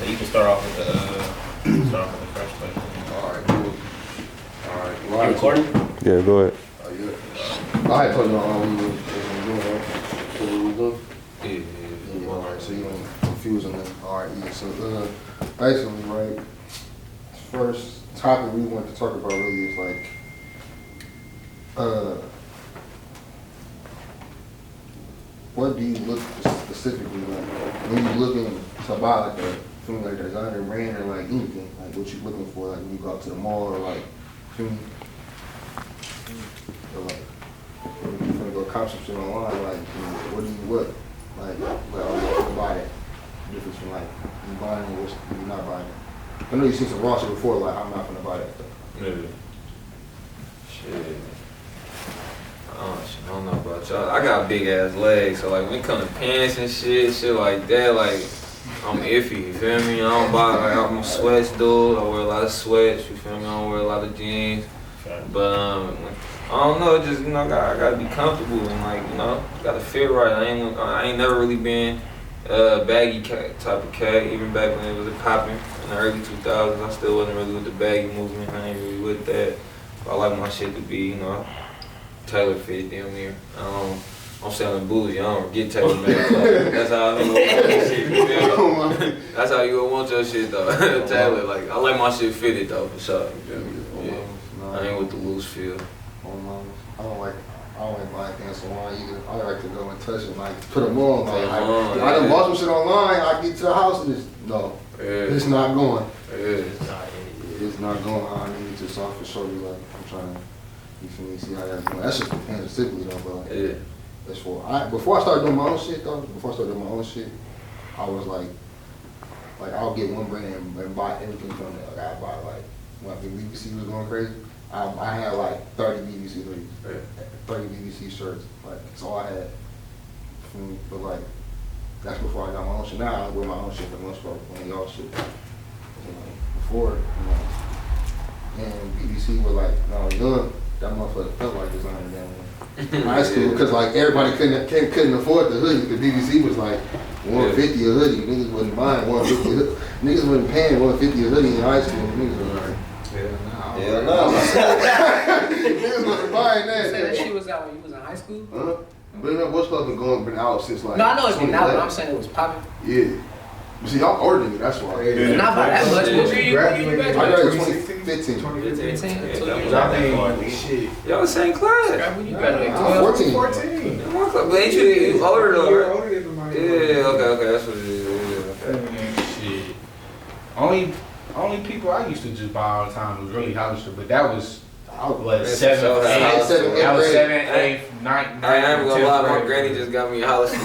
So you can start off with the first question. Alright, cool. Alright, well, You recording? Yeah, go ahead. Yeah. I had told you all we were doing, so we were doing. Yeah, alright, so you don't confuse them. Alright, yeah, so basically, right, first topic we want to talk about really is like, what do you look specifically like when you looking to buy like a thing like a designer brand or like anything, like what you looking for, like when you go out to the mall or like, or like when you finna go cop some shit online, like what do you what? Like oh, you buy it. Difference from like you buying it versus you not buying it. I know you've seen some raw shit before, like I'm not gonna buy that stuff. Yeah. Shit. I don't know about y'all. I got big ass legs, so like when it comes to pants and shit like that, like I'm iffy, you feel me? I don't buy, like I'm a sweats dude, I wear a lot of sweats, you feel me? I don't wear a lot of jeans. But I don't know, just, you know, I gotta be comfortable and like, you know, gotta fit right. I ain't never really been a baggy type of cat, even back when it was popping in the early 2000s. I still wasn't really with the baggy movement, I ain't really with that. But I like my shit to be, you know, tailor fit damn near. I'm selling bougie, I don't get tailor made. That's how I want your shit, you feel me? That's how you want your shit though, tailor. Like, I like my shit fitted though, for sure, you feel me? Yeah. I ain't with the loose feel. I don't like buying things online either. I like to go and touch it, like put them on. Like, I done bought some shit online, I get to the house and it's not going. It's not going how I need it to, so I can show you, like, I'm trying to, you feel me, see how that's going. That's just the pants specifically though, but like, that's before I started doing my own shit though, I was like I'll get one brand and buy everything from there. Like I buy like, when BBC was going crazy, I had like 30 BBC hoodies, 30 BBC shirts, like that's all I had. But like, that's before I got my own shit. Now I wear my own shit for the most part, when y'all shit. Before, you know, and BBC was like, when I was young, that motherfucker felt like designer down there. In high school, because like everybody couldn't afford the hoodie, because BBC was like $150 a hoodie. Niggas wasn't buying $150. Niggas wasn't paying $150 a hoodie in high school. Niggas was like, niggas wasn't buying that. You said that shit was out when you was in high school? But what's club been out since like. No, I know it's been out, but I'm saying it was popping. Yeah. But see, y'all older than me, that's why. Not by that much. I graduated 2015. 2015. Y'all the same class. When you graduated? 14. But ain't you older though, You're right? older than mine. Yeah, okay, that's what it is. Okay. Shit. Only people I used to just buy all the time was really Hollister, but that was what, 7, 8, I was 7, 8, 9. I ain't gonna lie, my granny just got me a Hollister for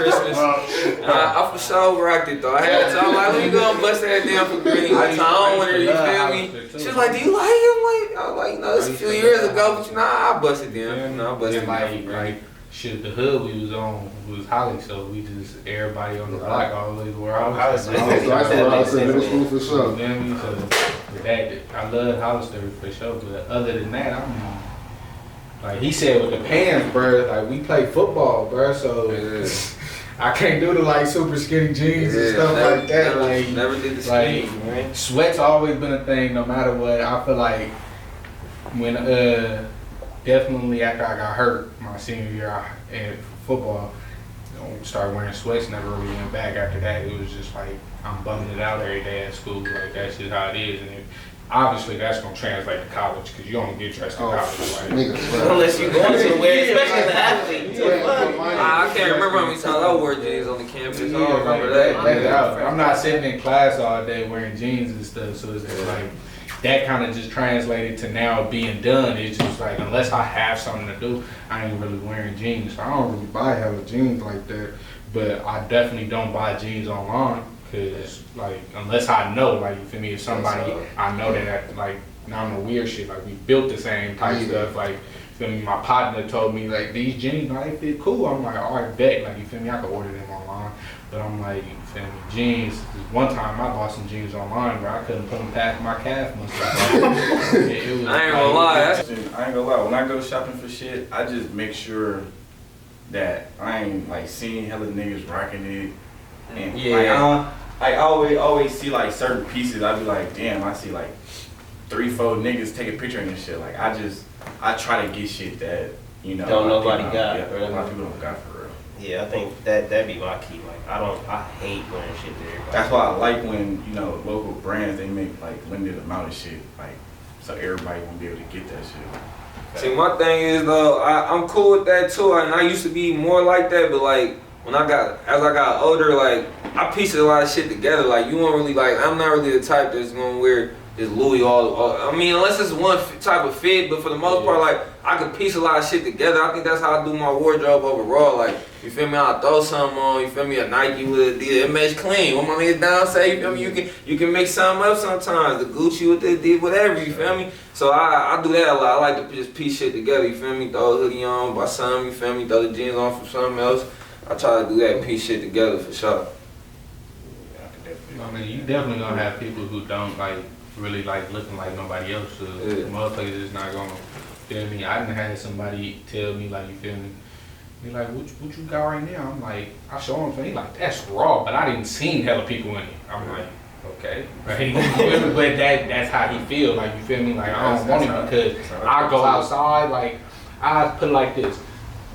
Christmas. I for sure rocked it though. I had to tell her, like, when you gonna bust that down for granny? I told her, you feel me? She was like, do you like him? Like, I was like, no, it's a few years ago, but you know, I busted down. You know, I busted down for granny. Shit, the hood we was on was Holly, so we just, everybody on the block always wore Hollister. Middle school for sure. You know what I mean? So that, I love Hollister for sure, but other than that, I mean, like he said with the pants, bro, like we play football, bro, so I can't do the like super skinny jeans and stuff like that. Never did the skinny, right? Sweats always been a thing, no matter what. I feel like when definitely after I got hurt my senior year in football, started wearing sweats, never really went back after that. It was just like, I'm bumming it out every day at school, like that's just how it is. And obviously that's gonna translate to college, because you don't get dressed in college. Like, unless you going to wear, especially as an athlete. I can't remember how many times I wore jeans on the campus. I don't remember that. I'm not sitting in class all day wearing jeans and stuff, so it's like, that kind of just translated to now being done. It's just like, unless I have something to do, I ain't really wearing jeans. So I don't really buy hella jeans like that, but I definitely don't buy jeans online, because like, unless I know, like, you feel me, if somebody I know that, like, not on the weird shit, like we built the same type stuff, like, feel me, my partner told me like, these jeans, they fit cool. I'm like, all right, bet, like, you feel me, I could order them online. But I'm like, you feel me, jeans, one time I bought some jeans online, bro, I couldn't put them past my calf muscle. I ain't gonna lie. I ain't gonna lie, when I go shopping for shit, I just make sure that I ain't like seeing hella niggas rocking it. And like, I I always see like certain pieces. I be like, damn, I see like 3-4 niggas take a picture in this shit. Like I try to get shit that don't nobody got. Yeah, Really. a lot of people don't got for real. Yeah, I think that'd be my key. Like I hate wearing shit there. That's why I like when local brands they make like limited amount of shit, like so everybody won't be able to get that shit. See, my thing is though, I'm cool with that too, and I used to be more like that, but like as I got older, like I piece a lot of shit together. Like you won't really like, I'm not really the type that's gonna wear this Louis all I mean, unless it's one type of fit, but for the most part, like I can piece a lot of shit together. I think that's how I do my wardrobe overall. Like, you feel me? I'll throw something on, you feel me? A Nike with a Adidas, it mesh clean. What my niggas down say, you feel me? You can mix something up sometimes. The Gucci with the Adidas, whatever, you feel me? So I do that a lot. I like to just piece shit together, you feel me? Throw a hoodie on, buy something, you feel me? Throw the jeans on for something else. I try to do that and piece shit together for sure. I mean, you definitely gonna have people who don't like really like looking like nobody else. So motherfuckers is not gonna feel me. I done had somebody tell me like, you feel me? He like, what you got right now? I'm like, I show him, he like, that's raw, but I didn't seen hella people in it. I'm like, okay, right? But that's how he feel. Like, you feel me? Like I don't want it because I go outside. Like I put it like this.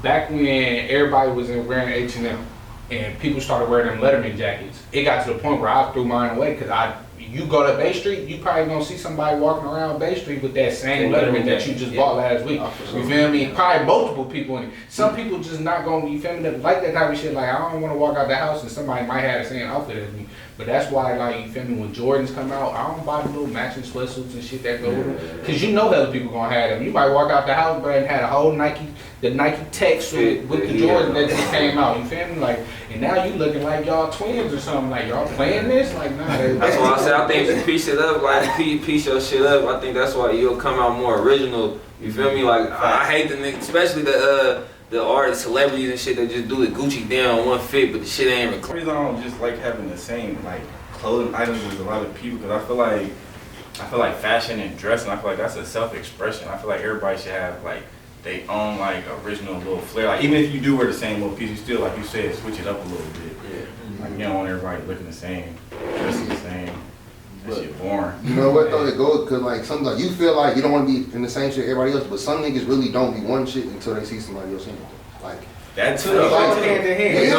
Back when everybody was wearing H&M and people started wearing them Letterman jackets, it got to the point where I threw mine away because you go to Bay Street, you probably gonna see somebody walking around Bay Street with that same Letterman that you just bought last week. You feel me? Probably multiple people in it. Some people just not gonna, you feel me, that like that type of shit. Like I don't wanna walk out the house and somebody might have the same outfit as me. But that's why, like, you feel me, when Jordans come out, I don't buy the little matching sweatsuits and shit that go with them. Cause you know that people gonna have them. You might walk out the house but and had a whole the Nike Tech suit with the Jordans that just came out. You feel me? Like, and now you looking like y'all twins or something. Like y'all playing this? Like nah. That's why I said I think you piece it up, like piece your shit up. I think that's why you'll come out more original. You feel me? Like I hate the niggas, especially the artists, celebrities and shit that just do the Gucci down one fit, but the shit ain't The reason I don't just like having the same like clothing items with a lot of people, because I feel like fashion and dressing, I feel like that's a self-expression. I feel like everybody should have like they own like original little flair. Like even if you do wear the same little piece, you still, like you said, switch it up a little bit. Yeah. Like you don't want everybody looking the same, dressing the same. That shit boring. You know what though? It goes because like sometimes you feel like you don't want to be in the same shit everybody else, but some niggas really don't be one shit until they see somebody else in it. Like that too. Like, hand in hand. Yeah,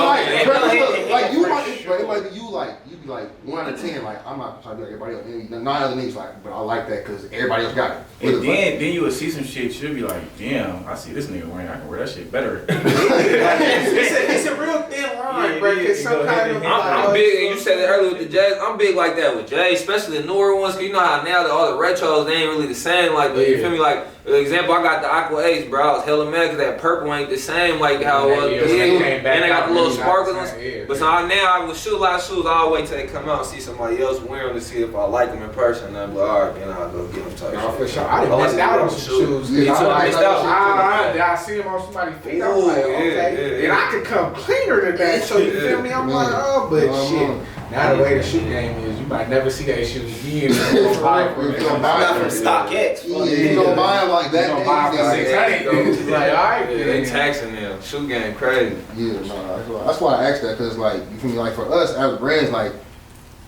like you hand might, in but it might be you like you be like 1 out of 10. Like I'm not trying to be like everybody else. And 9 other niggas like, but I like that because everybody else got it. And then you would see some shit. You'll be like, damn, I see this nigga wearing. I can wear that shit better. it's a real thin line, bro. Cause sometimes I'm big, and you said it earlier with the J's. I'm big like that with J's, especially the newer ones. Cause you know how now all the retros they ain't really the same. Like you feel me? Like for example, I got the Aqua Ace, bro. I was hella mad cause that purple ain't the same like how it was. And they got the little sparkles. But so now I will shoot a lot of shoes. I'll wait till they come out and see somebody else wear them to see if I like them in person. And I'm like, alright, then I'll go get them type no, shit. for sure. I done missed out on some shoes. Yeah, I see them on somebody's feet. I'm like, okay. And I could come cleaner than that. So you feel me? I'm like, oh, but shit. Now the way the shoe game is, you might never see that shoe again. Not from StockX. You don't buy them like that. You gonna buy them for 600. It's like, alright. They taxing them. Shoe game crazy. Yeah, no, that's why I asked that because like you feel me? Like for us as brands, like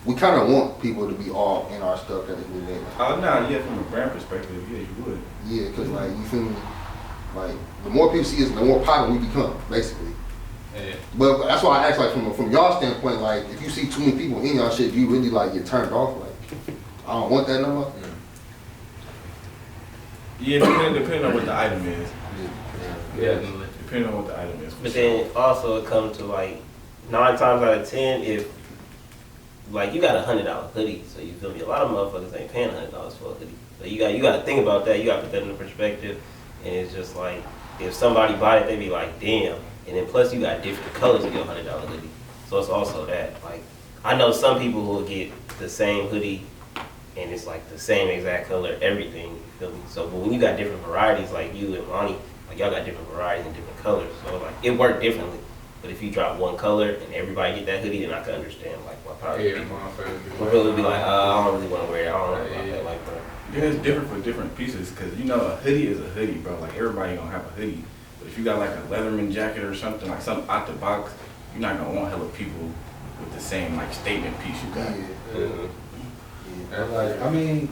we kind of want people to be all in our stuff that we make. Oh no, yeah, from a brand perspective, yeah, you would. Yeah, because like you feel me? Like the more people see us, the more popular we become, basically. Yeah. But that's why I asked, like from y'all standpoint, like if you see too many people in y'all shit, you really like get turned off. Like I don't want that no more. Yeah, depending on what the item is. Yeah. Depending on what the item is. But then also it comes to like 9 times out of 10 if like you got $100 hoodie, so you feel me? A lot of motherfuckers ain't paying $100 for a hoodie. So you got to think about that. You got to put that into perspective, and it's just like if somebody buy it, they be like, damn. And then plus you got different colors of your $100 hoodie. So it's also that. Like I know some people who will get the same hoodie and it's like the same exact color, everything. You feel me? So but when you got different varieties, like you and Lonnie, like y'all got different varieties and different colors. So like it worked differently. But if you drop one color and everybody get that hoodie, then I can understand like what probably people will really be like, I don't really want to wear it. I don't know about that like that. Yeah, it's different for different pieces because you know a hoodie is a hoodie, bro. Like everybody gonna have a hoodie. But if you got like a Leatherman jacket or something, like something out the box, you're not gonna want hella people with the same like statement piece you got. And like, I mean,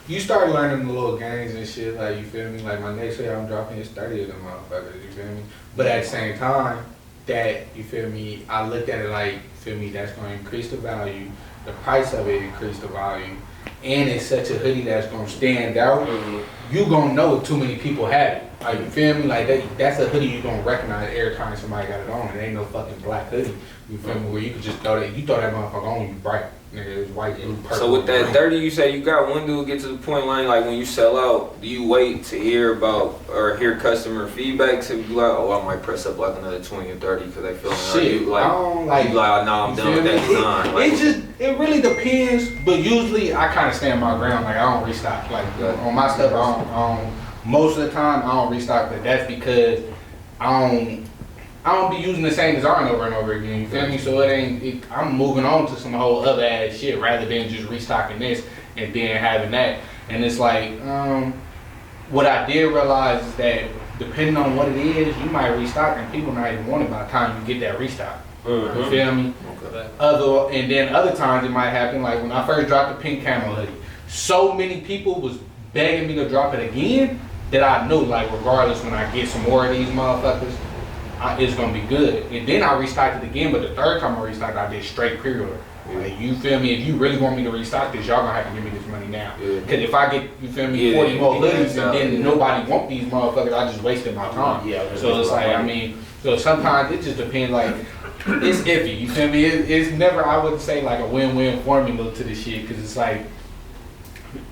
you start learning the little games and shit, like, you feel me? Like, my next year I'm dropping is 30 of them motherfuckers, you feel me? But at the same time, that, you feel me, I looked at it like, you feel me, that's gonna increase the value, the price of it increase the value, and it's such a hoodie that's gonna stand out, you gonna know if too many people have it. Like, you feel me? Like, that's a hoodie you gonna recognize every time somebody got it on. It ain't no fucking black hoodie, you feel me? Where you could just throw that motherfucker on, you bright. Nigga, it was white, blue, purple. So with that 30 you say you got, when do it get to the point like when you sell out, do you wait to hear about or hear customer feedback to be like, oh, I might press up like another 20 or 30 because they feel shit, like, I don't like, you like, oh, no, I'm done with that design. Like, it really depends, but usually I kind of stand my ground. Like, I don't restock. Like, on my stuff, I don't, most of the time I don't restock, but that's because I don't be using the same design over and over again, you feel me? So I'm moving on to some whole other ass shit rather than just restocking this and then having that. And it's like, what I did realize is that depending on what it is, you might restock and people not even want it by the time you get that restock. You feel me? And then other times it might happen, like when I first dropped the pink camo hoodie, so many people was begging me to drop it again that I knew, like, regardless, when I get some more of these motherfuckers, it's gonna be good. And then I restocked it again, but the third time I restocked, I did straight pre-order. Like, you feel me? If you really want me to restock this, y'all gonna have to give me this money now. Cause if I get, you feel me, 40 more hoodies and then nobody want these motherfuckers, I just wasted my time. So it's like, I mean, so sometimes it just depends, like, it's iffy, you feel me? It's never, I wouldn't say like a win-win formula to this shit, cause it's like,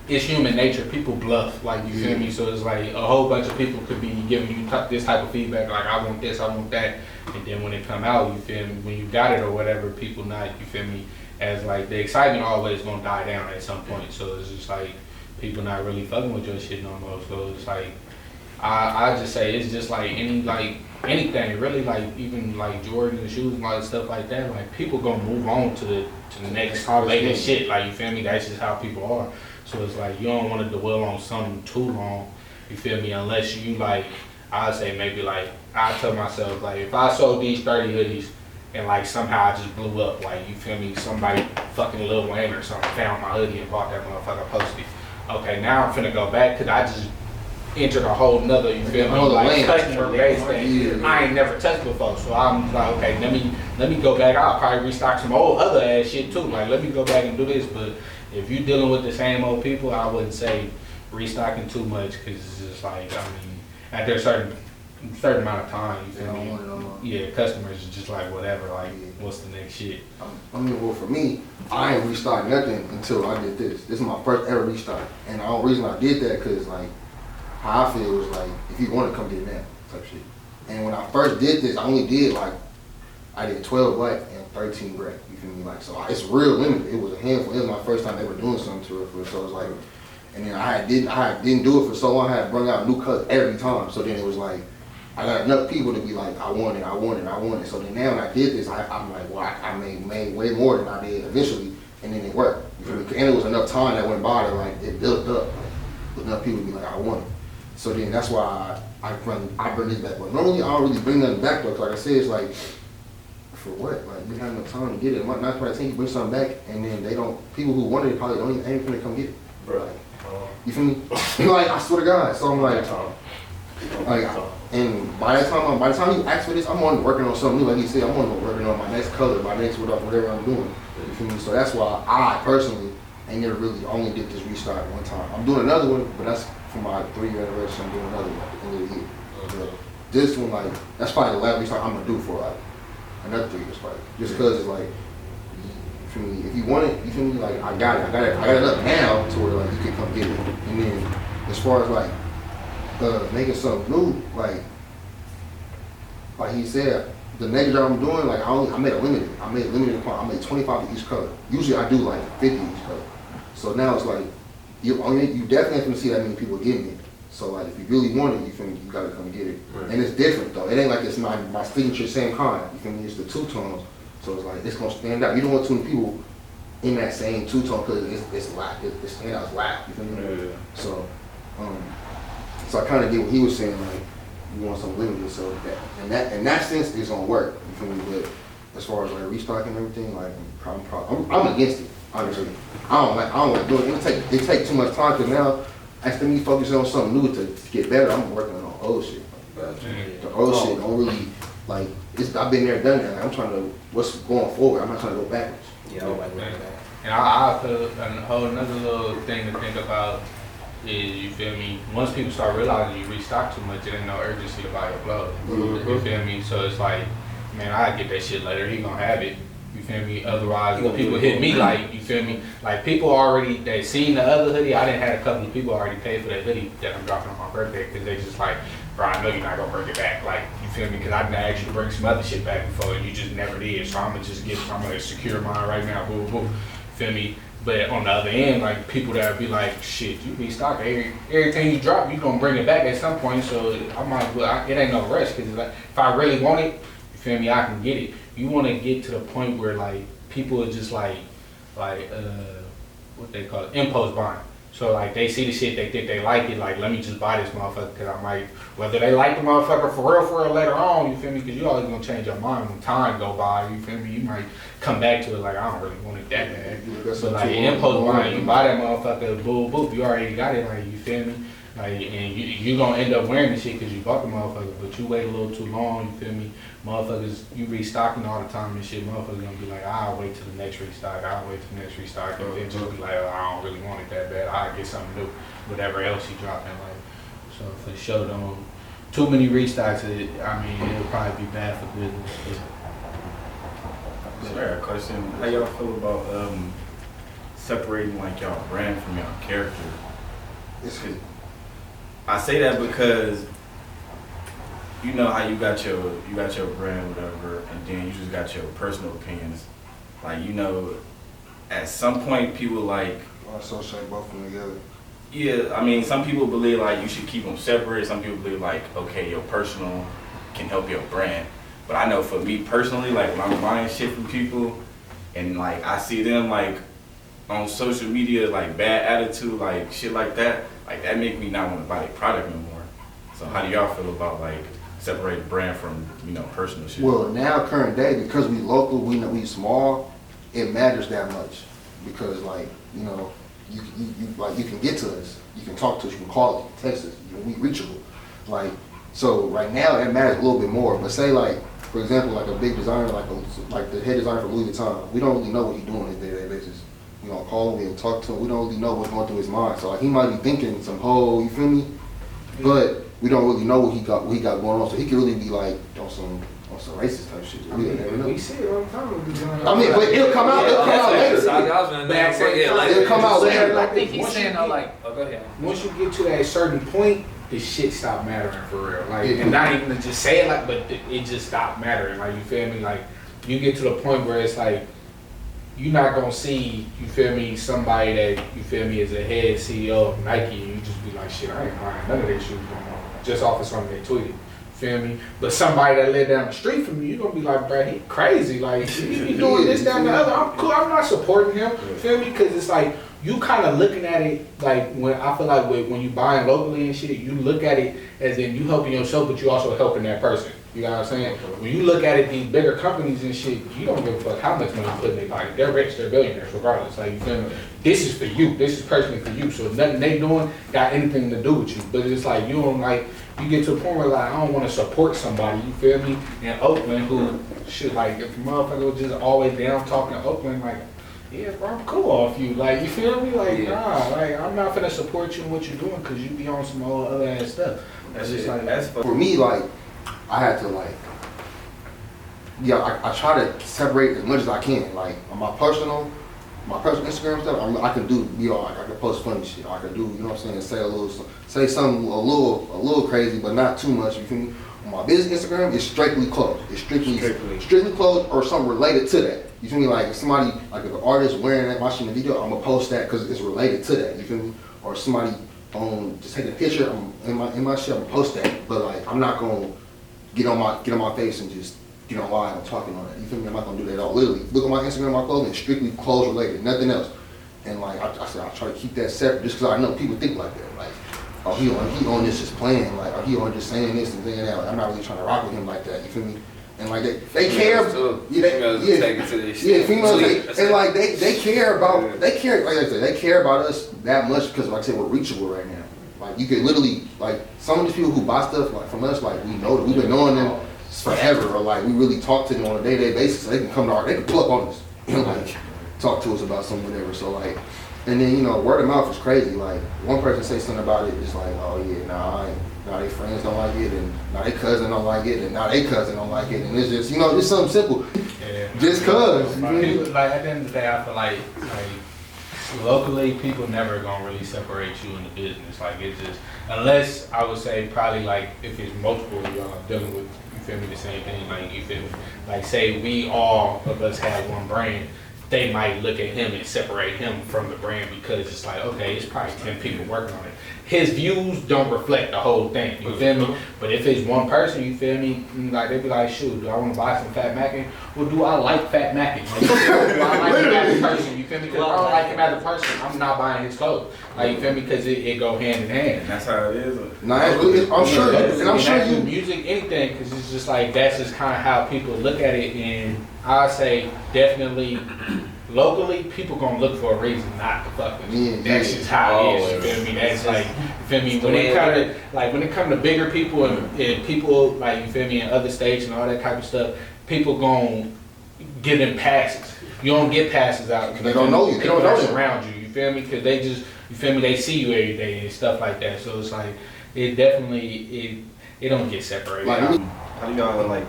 it's human nature. People bluff, like, you feel me? So it's like a whole bunch of people could be giving you this type of feedback, like, I want this, I want that, and then when it come out, you feel me? When you got it or whatever, people not, you feel me? As like the excitement always gonna die down at some point. So it's just like people not really fucking with your shit no more. So it's like I just say it's just like anything really, like even like Jordan and shoes and all that stuff like that. Like, people gonna move on to the next latest shit. Like, you feel me? That's just how people are. So it's like you don't want to dwell on something too long, you feel me, unless you like, I'd say maybe like, I tell myself, like, if I sold these 30 hoodies and like somehow I just blew up, like, you feel me, somebody fucking Lil Wayne or something found my hoodie and bought that motherfucker, posted. Okay, now I'm finna go back, cause I just entered a whole nother, you feel me, like customer base that I ain't never touched before. So I'm like, okay, let me go back. I'll probably restock some old other ass shit too. Like, let me go back and do this. But if you dealing with the same old people, I wouldn't say restocking too much, because it's just like, I mean, after a certain amount of time, you feel me? Yeah, customers is just like, whatever, like, what's the next shit? I mean, well, for me, I ain't restock nothing until I did this. This is my first ever restock. And the only reason I did that, because, like, how I feel was like, if you want to come get it now, type shit. And when I first did this, I only did, like, I did 12 black and 13 gray. You feel me? Like, so it's real limited. It was a handful. It was my first time ever doing something to it. So it was like, and then I didn't do it for so long. I had bring out new cuts every time. So then it was like, I got enough people to be like, I want it. So then now when I did this, I'm like, well, I made way more than I did eventually, and then it worked. You feel me? And it was enough time that went by that, like, it built up. Like, enough people to be like, I want it. So then that's why I bring this back. But normally I don't really bring nothing back, though. Like I said, it's like, for what? Like, you have enough time to get it. Not by the time you bring something back, and then people who wanted it probably don't even ain't finna come get it. Bro, like, you feel me? Like, I swear to God. So I'm like, and by the time you ask for this, I'm on working on something new. Like he said, I'm on working on my next color, my next whatever I'm doing. You feel me? So that's why I personally ain't never really only did this restock one time. I'm doing another one, but that's for my 3-year anniversary. I'm doing another one at the end of the year. This one, like, that's probably the last restock I'm gonna do for like another 3 years, probably. Just because it's like, you feel me? If you want it, you feel me? Like, I got it up now to where like you can come get it. And then as far as like making something new, like he said, the next job I'm doing, like I made a limited. I made limited quantity. I made 25 of each color. Usually I do like 50 each color. So now it's like you definitely gonna see that many people getting it. So like if you really want it, you feel me, you gotta come get it. Right. And it's different though. It ain't like it's my signature same kind. You feel me? It's the two tones. So it's like it's gonna stand out. You don't want too many people in that same two tone because it's loud. The standout's loud. You feel me? Yeah. So I kind of get what he was saying. Like, you want something limited, so that in that sense it's gonna work. You feel me? But as far as like restocking and everything, like I'm against it. Honestly, I don't like doing it. It take too much time because now instead of me focusing on something new to get better, I'm working on old shit. The old shit don't really like. I've been there, done that. Like, I'm trying to what's going forward. I'm not trying to go backwards. Yeah, I don't like that. And I put a whole another little thing to think about is, you feel me, once people start realizing you restock too much, it ain't no urgency to buy your clothes. You feel me? So it's like, man, I get that shit later. He gonna have it. You feel me? Otherwise, people hit me like, you feel me? Like people already, they seen the other hoodie. I done had a couple of people already pay for that hoodie that I'm dropping on my birthday because they just like, bro, I know you're not gonna bring it back. Like, you feel me? Because I done asked you to bring some other shit back before and you just never did. So I'm gonna secure mine right now. Boo, boo, boo. Feel me? But on the other end, like people that be like, shit, you restock everything you drop, you gonna bring it back at some point. So I might as well. It ain't no rush because like, if I really want it, you feel me? I can get it. You want to get to the point where like people are just like what they call it, impulse buying. So like they see the shit, they think they like it, like let me just buy this motherfucker because I might, whether they like the motherfucker for real later on, you feel me? Because you always gonna change your mind when time go by, you feel me? You might come back to it like I don't really want it that bad. So like impulse buying, you buy that motherfucker, boop boop, you already got it, like you feel me? Like, and you gonna end up wearing the shit because you bought the motherfucker, but you wait a little too long, you feel me? Motherfuckers, you restocking all the time and shit, motherfuckers gonna be like, I'll wait till the next restock, and then just be like, oh, I don't really want it that bad, I'll get something new, whatever else you dropping, like. So for sure, don't, too many restocks, it'll probably be bad for business. So I got a question. How y'all feel about separating like y'all brand from y'all character? I say that because you know how you got your brand, whatever, and then you just got your personal opinions. Like, you know, at some point people like associate both of them together. Yeah, I mean, some people believe like you should keep them separate. Some people believe like, okay, your personal can help your brand. But I know for me personally, like when I'm buying shit from people and like I see them like on social media, like bad attitude, like shit like that make me not want to buy their product no more. So how do y'all feel about like separating brand from, you know, personal shit? Well, now current day, because we local, we small, it matters that much. Because like, you know, you can get to us, you can talk to us, you can call us, you can text us, we reachable. Like, so right now it matters a little bit more. But say like, for example, like a big designer, like the head designer for Louis Vuitton, we don't really know what he's doing on a day-to-day basis. We don't call him, we don't talk to him, we don't really know what's going through his mind. So like he might be thinking some whole, you feel me? But we don't really know what he got going on. So he could really be like on some racist type shit. We see it all the time. I mean, but it'll come out later. It'll come out later. I think he's saying though, like, oh, go ahead. Once you get to that certain point, the shit stop mattering for real. Like, and not even to just say it like, but it just stopped mattering. Like, you feel me? Like, you get to the point where it's like, you're not gonna see, you feel me, somebody that, you feel me, is a head CEO of Nike, and you just be like, shit, I ain't buying none of their shoes no more, just off of something they tweeted. Feel me? But somebody that live down the street from you, you're gonna be like, bro, he crazy. Like, he doing this, that, and the other. I'm cool. I'm not supporting him. Feel me? Because it's like, you kind of looking at it like, when I feel like when you buying locally and shit, you look at it as in you helping yourself, but you also helping that person. You know what I'm saying? When you look at it, these bigger companies and shit, you don't give a fuck how much money you put in their pocket. They're rich, they're billionaires, regardless. Like, you feel me? This is for you. This is personally for you. So nothing they doing got anything to do with you. But it's like, you don't like, you get to a point where like, I don't want to support somebody, you feel me, in Oakland who, shit, like, if a motherfucker was just always down talking to Oakland, like, yeah, bro, I'm cool off you. Like, you feel me? Like, nah, like, I'm not finna support you in what you're doing because you be on some old other ass stuff. That's just like, that's for me, like, I had to like, I try to separate as much as I can. Like on my personal Instagram stuff, I can do, you know, I can post funny shit. I can do, you know what I'm saying, say something a little crazy, but not too much. You feel me? On my business Instagram, it's strictly closed. It's strictly closed or something related to that. You feel me? Like if somebody, like if an artist wearing that, watching the video, I'm gonna post that because it's related to that. You feel me? Or somebody just taking a picture in my shit, I'm gonna post that. But like I'm not gonna get on my face and just get on live and talking on that. You feel me? I'm not gonna do that at all. Literally, look at my Instagram, my clothing, it's strictly clothes related, nothing else. And like I said, I try to keep that separate just because I know people think like that. Like, oh, he on this just playing. Like, oh, he on just saying this and saying that. Like, I'm not really trying to rock with him like that. You feel me? And like they care. Too. Yeah, Females take it to this yeah, shit. females Sleep. take, and like they care about Yeah. they care like I said, they care about us that much because like I said we're reachable right now. Like you could literally like some of these people who buy stuff like from us, like we know that we've been knowing them forever, or like we really talk to them on a day-to-day basis. So they can come to they can plug on us, like talk to us about something, whatever. So like, and then word of mouth is crazy. Like one person say something about it, it's like, oh yeah, nah, now they friends don't like it, and now they cousin don't like it, and now they cousin don't like it, and it's just just something simple. Yeah. Just cause. People, like at the end of the day, I feel like locally, people never gonna really separate you in the business. Like it's just, unless I would say probably like if it's multiple of y'all dealing with, you feel me, the same thing. Like you feel me, like say we all of us have one brand, they might look at him and separate him from the brand because it's like, okay, it's probably 10 people working on it. His views don't reflect the whole thing, you feel me? But if it's one person, you feel me, like they be like, shoot, do I want to buy some FatMackin? Well, do I like FatMackin? Like, do I like him as a person? You feel me? Because if I don't like him as a person, I'm not buying his clothes. Like, you feel me? Because it go hand in hand. And that's how it is. I'm sure, and I'm sure you. Music, anything, because it's just like, that's just kind of how people look at it. And I say definitely, locally, people gonna look for a reason not to fuck with you. That's just how it is. You feel me? That's like, you feel me? When it come to bigger people and people like, you feel me, in other states and all that type of stuff, people gonna get them passes. You don't get passes out. They don't know you. They don't know you around you. You feel me? Because they just, you feel me? They see you every day and stuff like that. So it's like, it definitely it don't get separated. Like, how do y'all like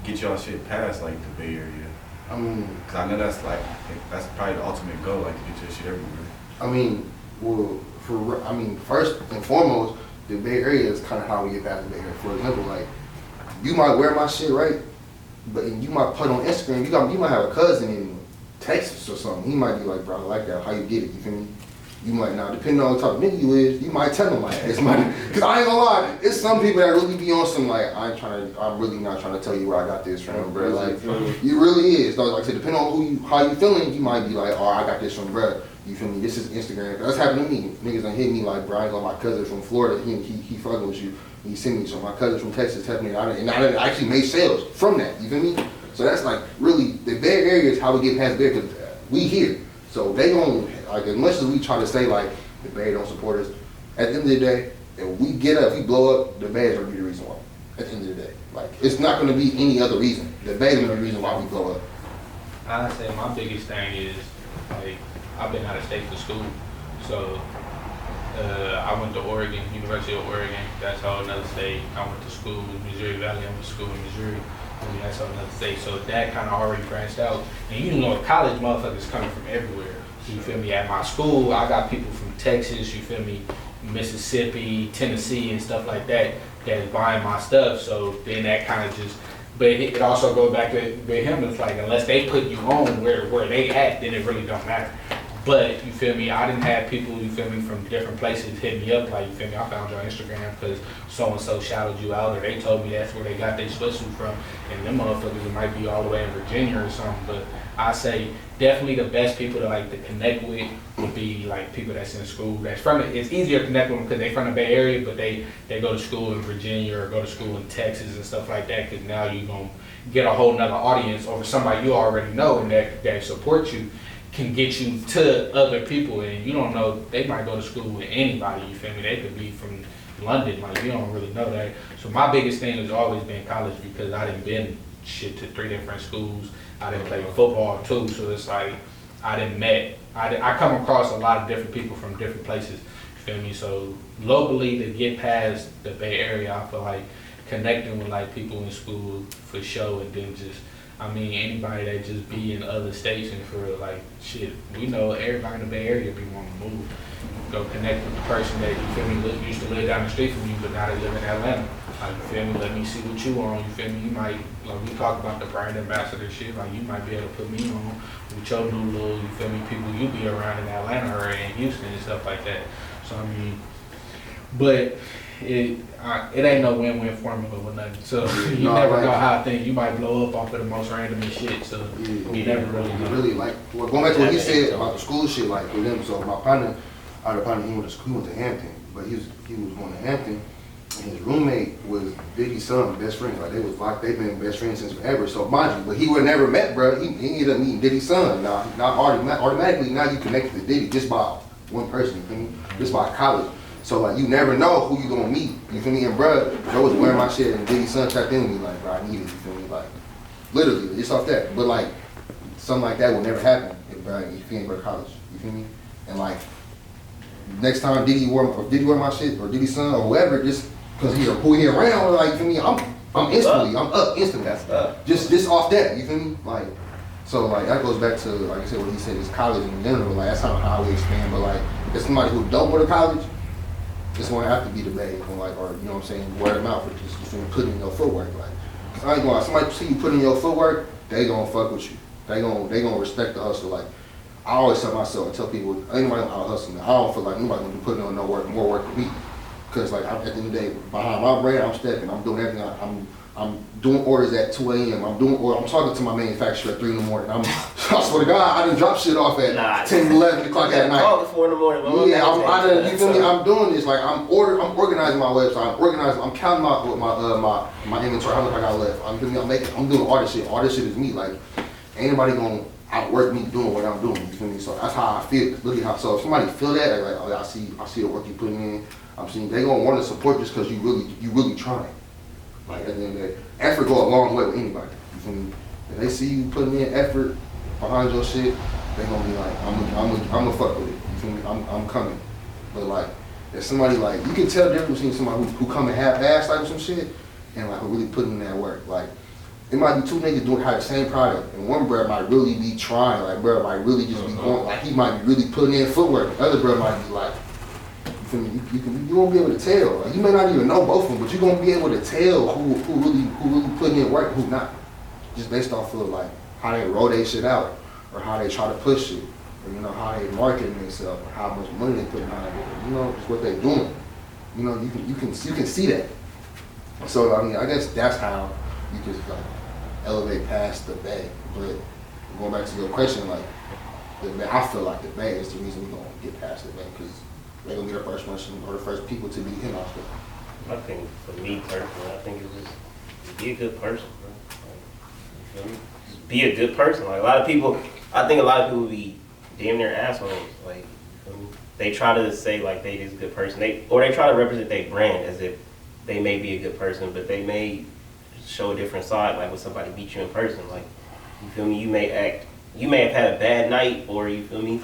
get y'all shit past like the Bay Area? Cause I know that's probably the ultimate goal, like to get your shit everywhere. First and foremost, the Bay Area is kind of how we get past the Bay Area. For example, like you might wear my shit right, but you might put on Instagram. You might have a cousin in Texas or something. He might be like, bro, I like that. How you get it? You feel me? You might not, depending on the type of nigga you is, you might tell them like, it's my, cause I ain't gonna lie, it's some people that really be on some like, I'm really not trying to tell you where I got this from, bro. Like, you really is. So, like I said, depending on how you feeling, you might be like, oh, I got this from bro. You feel me? This is Instagram. That's happened to me. Niggas done hit me like, bro, I got my cousin from Florida. He fucking with you. He sent me some. My cousin from Texas helped me, and I actually made sales from that. You feel me? So that's like really the Bay Area is how we get past there, cause we here. So they gon' like, as much as we try to say like the Bay don't support us, at the end of the day, if we get up, if we blow up, the Bay is gonna be the reason why. At the end of the day, like it's not gonna be any other reason. The Bay is gonna be the reason why we blow up. I say my biggest thing is like I've been out of state for school, so I went to Oregon, University of Oregon. That's all another state. I went to school in Missouri Valley. I went to school in Missouri. That's all another state. So that kind of already branched out. And you know, college motherfuckers coming from everywhere. You feel me? At my school, I got people from Texas, you feel me, Mississippi, Tennessee, and stuff like that that's buying my stuff. So then that kind of just, but it also goes back to him. It's like unless they put you on where they at, then it really don't matter. But you feel me? I didn't have people, you feel me, from different places hit me up like, you feel me? I found your Instagram because so and so shouted you out, or they told me that's where they got their sweatsuit from, and them motherfuckers, it might be all the way in Virginia or something. But I say definitely the best people to like to connect with would be like people that's in school. That's from it's easier to connect with them because they from the Bay Area, but they go to school in Virginia or go to school in Texas and stuff like that. Because now you gonna get a whole nother audience over somebody you already know and that supports you. Can get you to other people, and you don't know, they might go to school with anybody, you feel me? They could be from London, like you don't really know that. So my biggest thing has always been college because I done been shit to 3 different schools. I done played football too, so it's like I come across a lot of different people from different places, you feel me? So locally to get past the Bay Area, I feel like connecting with like people in school for sure, and then just anybody that just be in other states and for like shit, we know everybody in the Bay Area be wanting to move. Go connect with the person that you feel me used to live down the street from you, but now they live in Atlanta. Like you feel me? Let me see what you on. You feel me? You might like we talk about the brand ambassador shit. Like you might be able to put me on with your new little, you feel me, people you be around in Atlanta or in Houston and stuff like that. So but it ain't no win-win formula with nothing. So you never know how things, you might blow up off of the most random shit. So you never really know. Really like going back to what he said about the school shit, like with them. So my partner, he went to Hampton, but he was going to Hampton, his roommate was Diddy's son, best friend. Like they've been best friends since forever. So mind you, but he would never met, bro. He ended up meeting Diddy's son. Now, automatically now you connected to Diddy just by one person. You feel me? Just by college. So like you never know who you gonna meet. You feel me? And bro, Joe was wearing my shit, and Diddy's son tapped in with me like, bro, I need it. You feel me? Like literally, just off that. But like something like that will never happen if he ain't go to college. You feel me? And like next time Diddy wear my shit or Diddy's son or whoever, just cause who he around, like you feel me? I'm up instantly. That's up. Just off that, you feel me? Like so like that goes back to like I said what he said is college in general. Like that's how we expand. But like if somebody who don't go to college, it's gonna have to be the babe or like or you know what I'm saying, word of mouth or just you feel me, put in your footwork. Like I ain't gonna somebody see you put in your footwork, they gonna fuck with you. They gonna respect the hustle. Like I always tell myself, I tell people, anybody out hustling, I don't feel like nobody gonna be putting on more work than me. Cause like at the end of the day, behind my brand, I'm stepping. I'm doing everything. I'm doing orders at 2 a.m. I'm talking to my manufacturer at 3 in the morning. I swear to God, I didn't drop shit off at 10, 11 o'clock at night. Call at 4 in the morning. Yeah, you feel me? I'm doing this. Like I'm organizing my website. I'm counting my inventory. How much I got left. I'm doing all this shit. All this shit is me. Like ain't nobody gonna outwork me doing what I'm doing. You feel me? So that's how I feel. Look at how. So if somebody feel that, they're like, oh, I see the work you putting in. I'm seeing they gonna want to support just because you really trying. Like at the end of the day, effort go a long way with anybody. You feel me? If they see you putting in effort behind your shit, they gonna be like, I'm gonna fuck with it. You feel me? I'm coming. But like, if somebody like, you can tell the difference between somebody who come and half-ass like some shit, and like who really putting in that work. Like, it might be two niggas doing the same product, and one bro might really be trying. Like, bro might really just be going. Like, he might be really putting in footwork. The other bro might be like. You won't be able to tell. Like, you may not even know both of them, but you're gonna be able to tell who really putting in work, who not. Just based off of like how they roll their shit out, or how they try to push it, or you know how they market themselves, or how much money they put behind it. You know, just what they're doing. You know, you can see that. So I mean, I guess that's how you just like elevate past the bag. But going back to your question, like I feel like the bag is the reason we're gonna get past the bag because. They're gonna be the first person or the first people to be him off there. I think for me personally, I think it's just be a good person, bro. Like, you feel me? Just be a good person. Like I think a lot of people be damn near assholes. Like, you feel me? They try to say like they is a good person. They try to represent their brand as if they may be a good person, but they may show a different side. Like when somebody beat you in person, like you feel me? You may have had a bad night, or you feel me?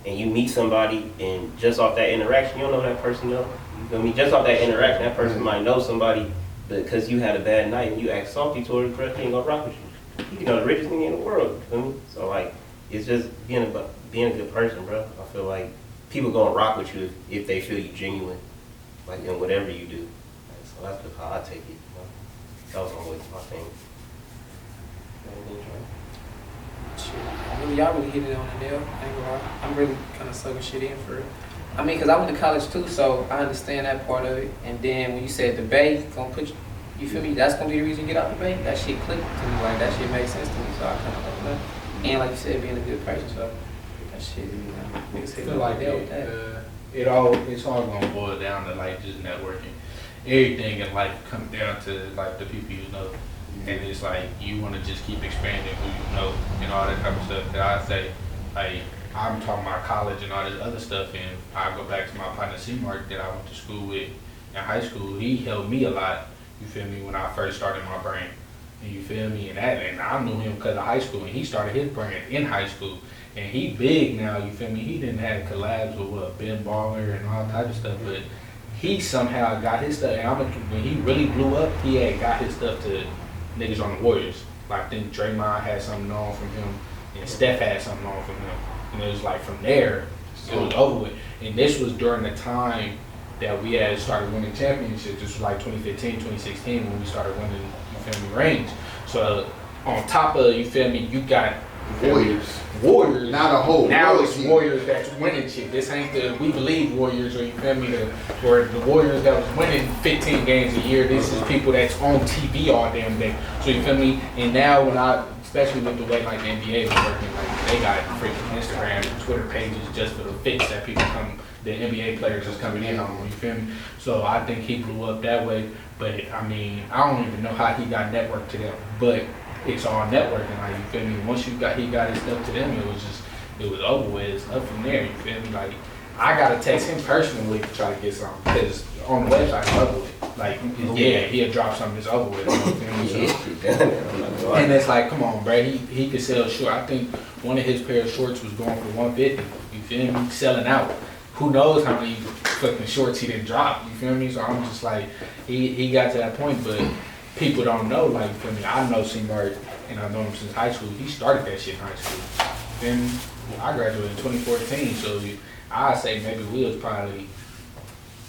And you meet somebody, and just off that interaction, you don't know that person know. You feel me? Just off that interaction, that person might know somebody, but because you had a bad night and you act salty towards the person, he ain't gonna rock with you. You know the richest thing in the world. You feel me? So like, it's just being a good person, bro. I feel like people gonna rock with you if they feel you genuine, like in whatever you do. Like, so that's just how I take it. You know? That was always my thing. Y'all really hit it on the nail. I ain't gonna lie. I'm really kind of sucking shit in for it. I mean, because I went to college too, so I understand that part of it. And then when you said the Bay, gonna put you feel me? That's gonna be the reason you get out the Bay. That shit clicked to me. Like, that shit made sense to me. So I kind of like that. And like you said, being a good person. So that shit, you know, niggas hit feel like with that. it's all gonna boil down to like just networking. Everything in life comes down to like the people you know. And it's like you want to just keep expanding who you know and all that type of stuff. That I say, like I'm talking about college and all this other stuff, and I go back to my partner C-Mark that I went to school with in high school. He helped me a lot. You feel me? When I first started my brand, and you feel me? And I knew him because of high school, and he started his brand in high school, and he big now. You feel me? He didn't have collabs with Ben Baller and all type of stuff, but he somehow got his stuff. And when he really blew up, he had got his stuff to niggas on the Warriors. Like I think Draymond had something on from him, and Steph had something on from him. And it was like from there, it was over with. And this was during the time that we had started winning championships. This was like 2015, 2016 when we started winning, you feel me, rings. So on top of, you feel me, you got Warriors. Not a whole. Now it's Warriors that's winning shit. This ain't the We Believe Warriors, or you feel me, or the Warriors that was winning 15 games a year. This is people that's on TV all damn day. So you feel me? And now when especially with the way like the NBA is working, like they got freaking Instagram, Twitter pages just for the fix that people come, the NBA players is coming in on, you feel me? So I think he blew up that way, but I mean, I don't even know how he got networked to them, but it's all networking, like, you feel me? Once he got his stuff to them, it was over with, it's up from there, you feel me? Like, I gotta text him personally to try to get something, because on the website, it's over with. Like, yeah, he'll drop something that's over with, you feel me? So, and it's like, come on, bro, he could sell short. I think one of his pair of shorts was going for $150, you feel me? Selling out. Who knows how many fucking shorts he didn't drop, you feel me? So I'm just like, he got to that point, but people don't know, like, you feel me? I know C-Mart, and I know him since high school. He started that shit in high school. Then I graduated in 2014, so I'd say maybe we was probably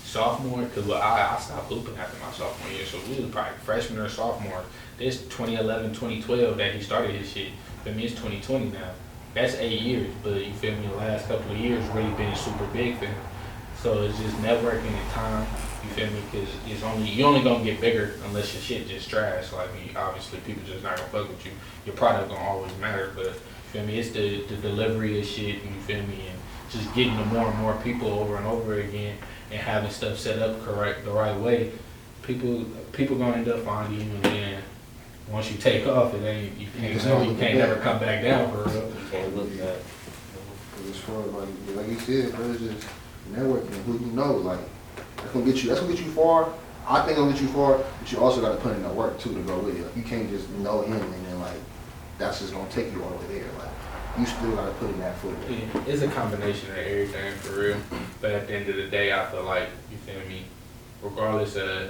sophomore, because I stopped hooping after my sophomore year, so we was probably freshman or sophomore. This 2011, 2012 that he started his shit. For me, it's 2020 now. That's 8 years, but you feel me, the last couple of years really been super big for him. So it's just networking and time, you feel me, because you only gonna get bigger unless your shit just trash. So I mean, obviously people just not gonna fuck with you. Your product gonna always matter, but you feel me, it's the delivery of shit, you feel me, and just getting to more and more people over and over again and having stuff set up correct the right way. People gonna end up finding you, and then once you take off, you can't never come back down for real. You can't look back. As far as like you said, bro, it's just networking, who you know, like that's gonna get you far. I think it'll get you far, but you also gotta put in the work too to go with it. Like, you can't just know him and then like that's just gonna take you all the way there. Like you still gotta put in that foot. Yeah, it's a combination of everything for real. But at the end of the day, I feel like, you feel me, regardless of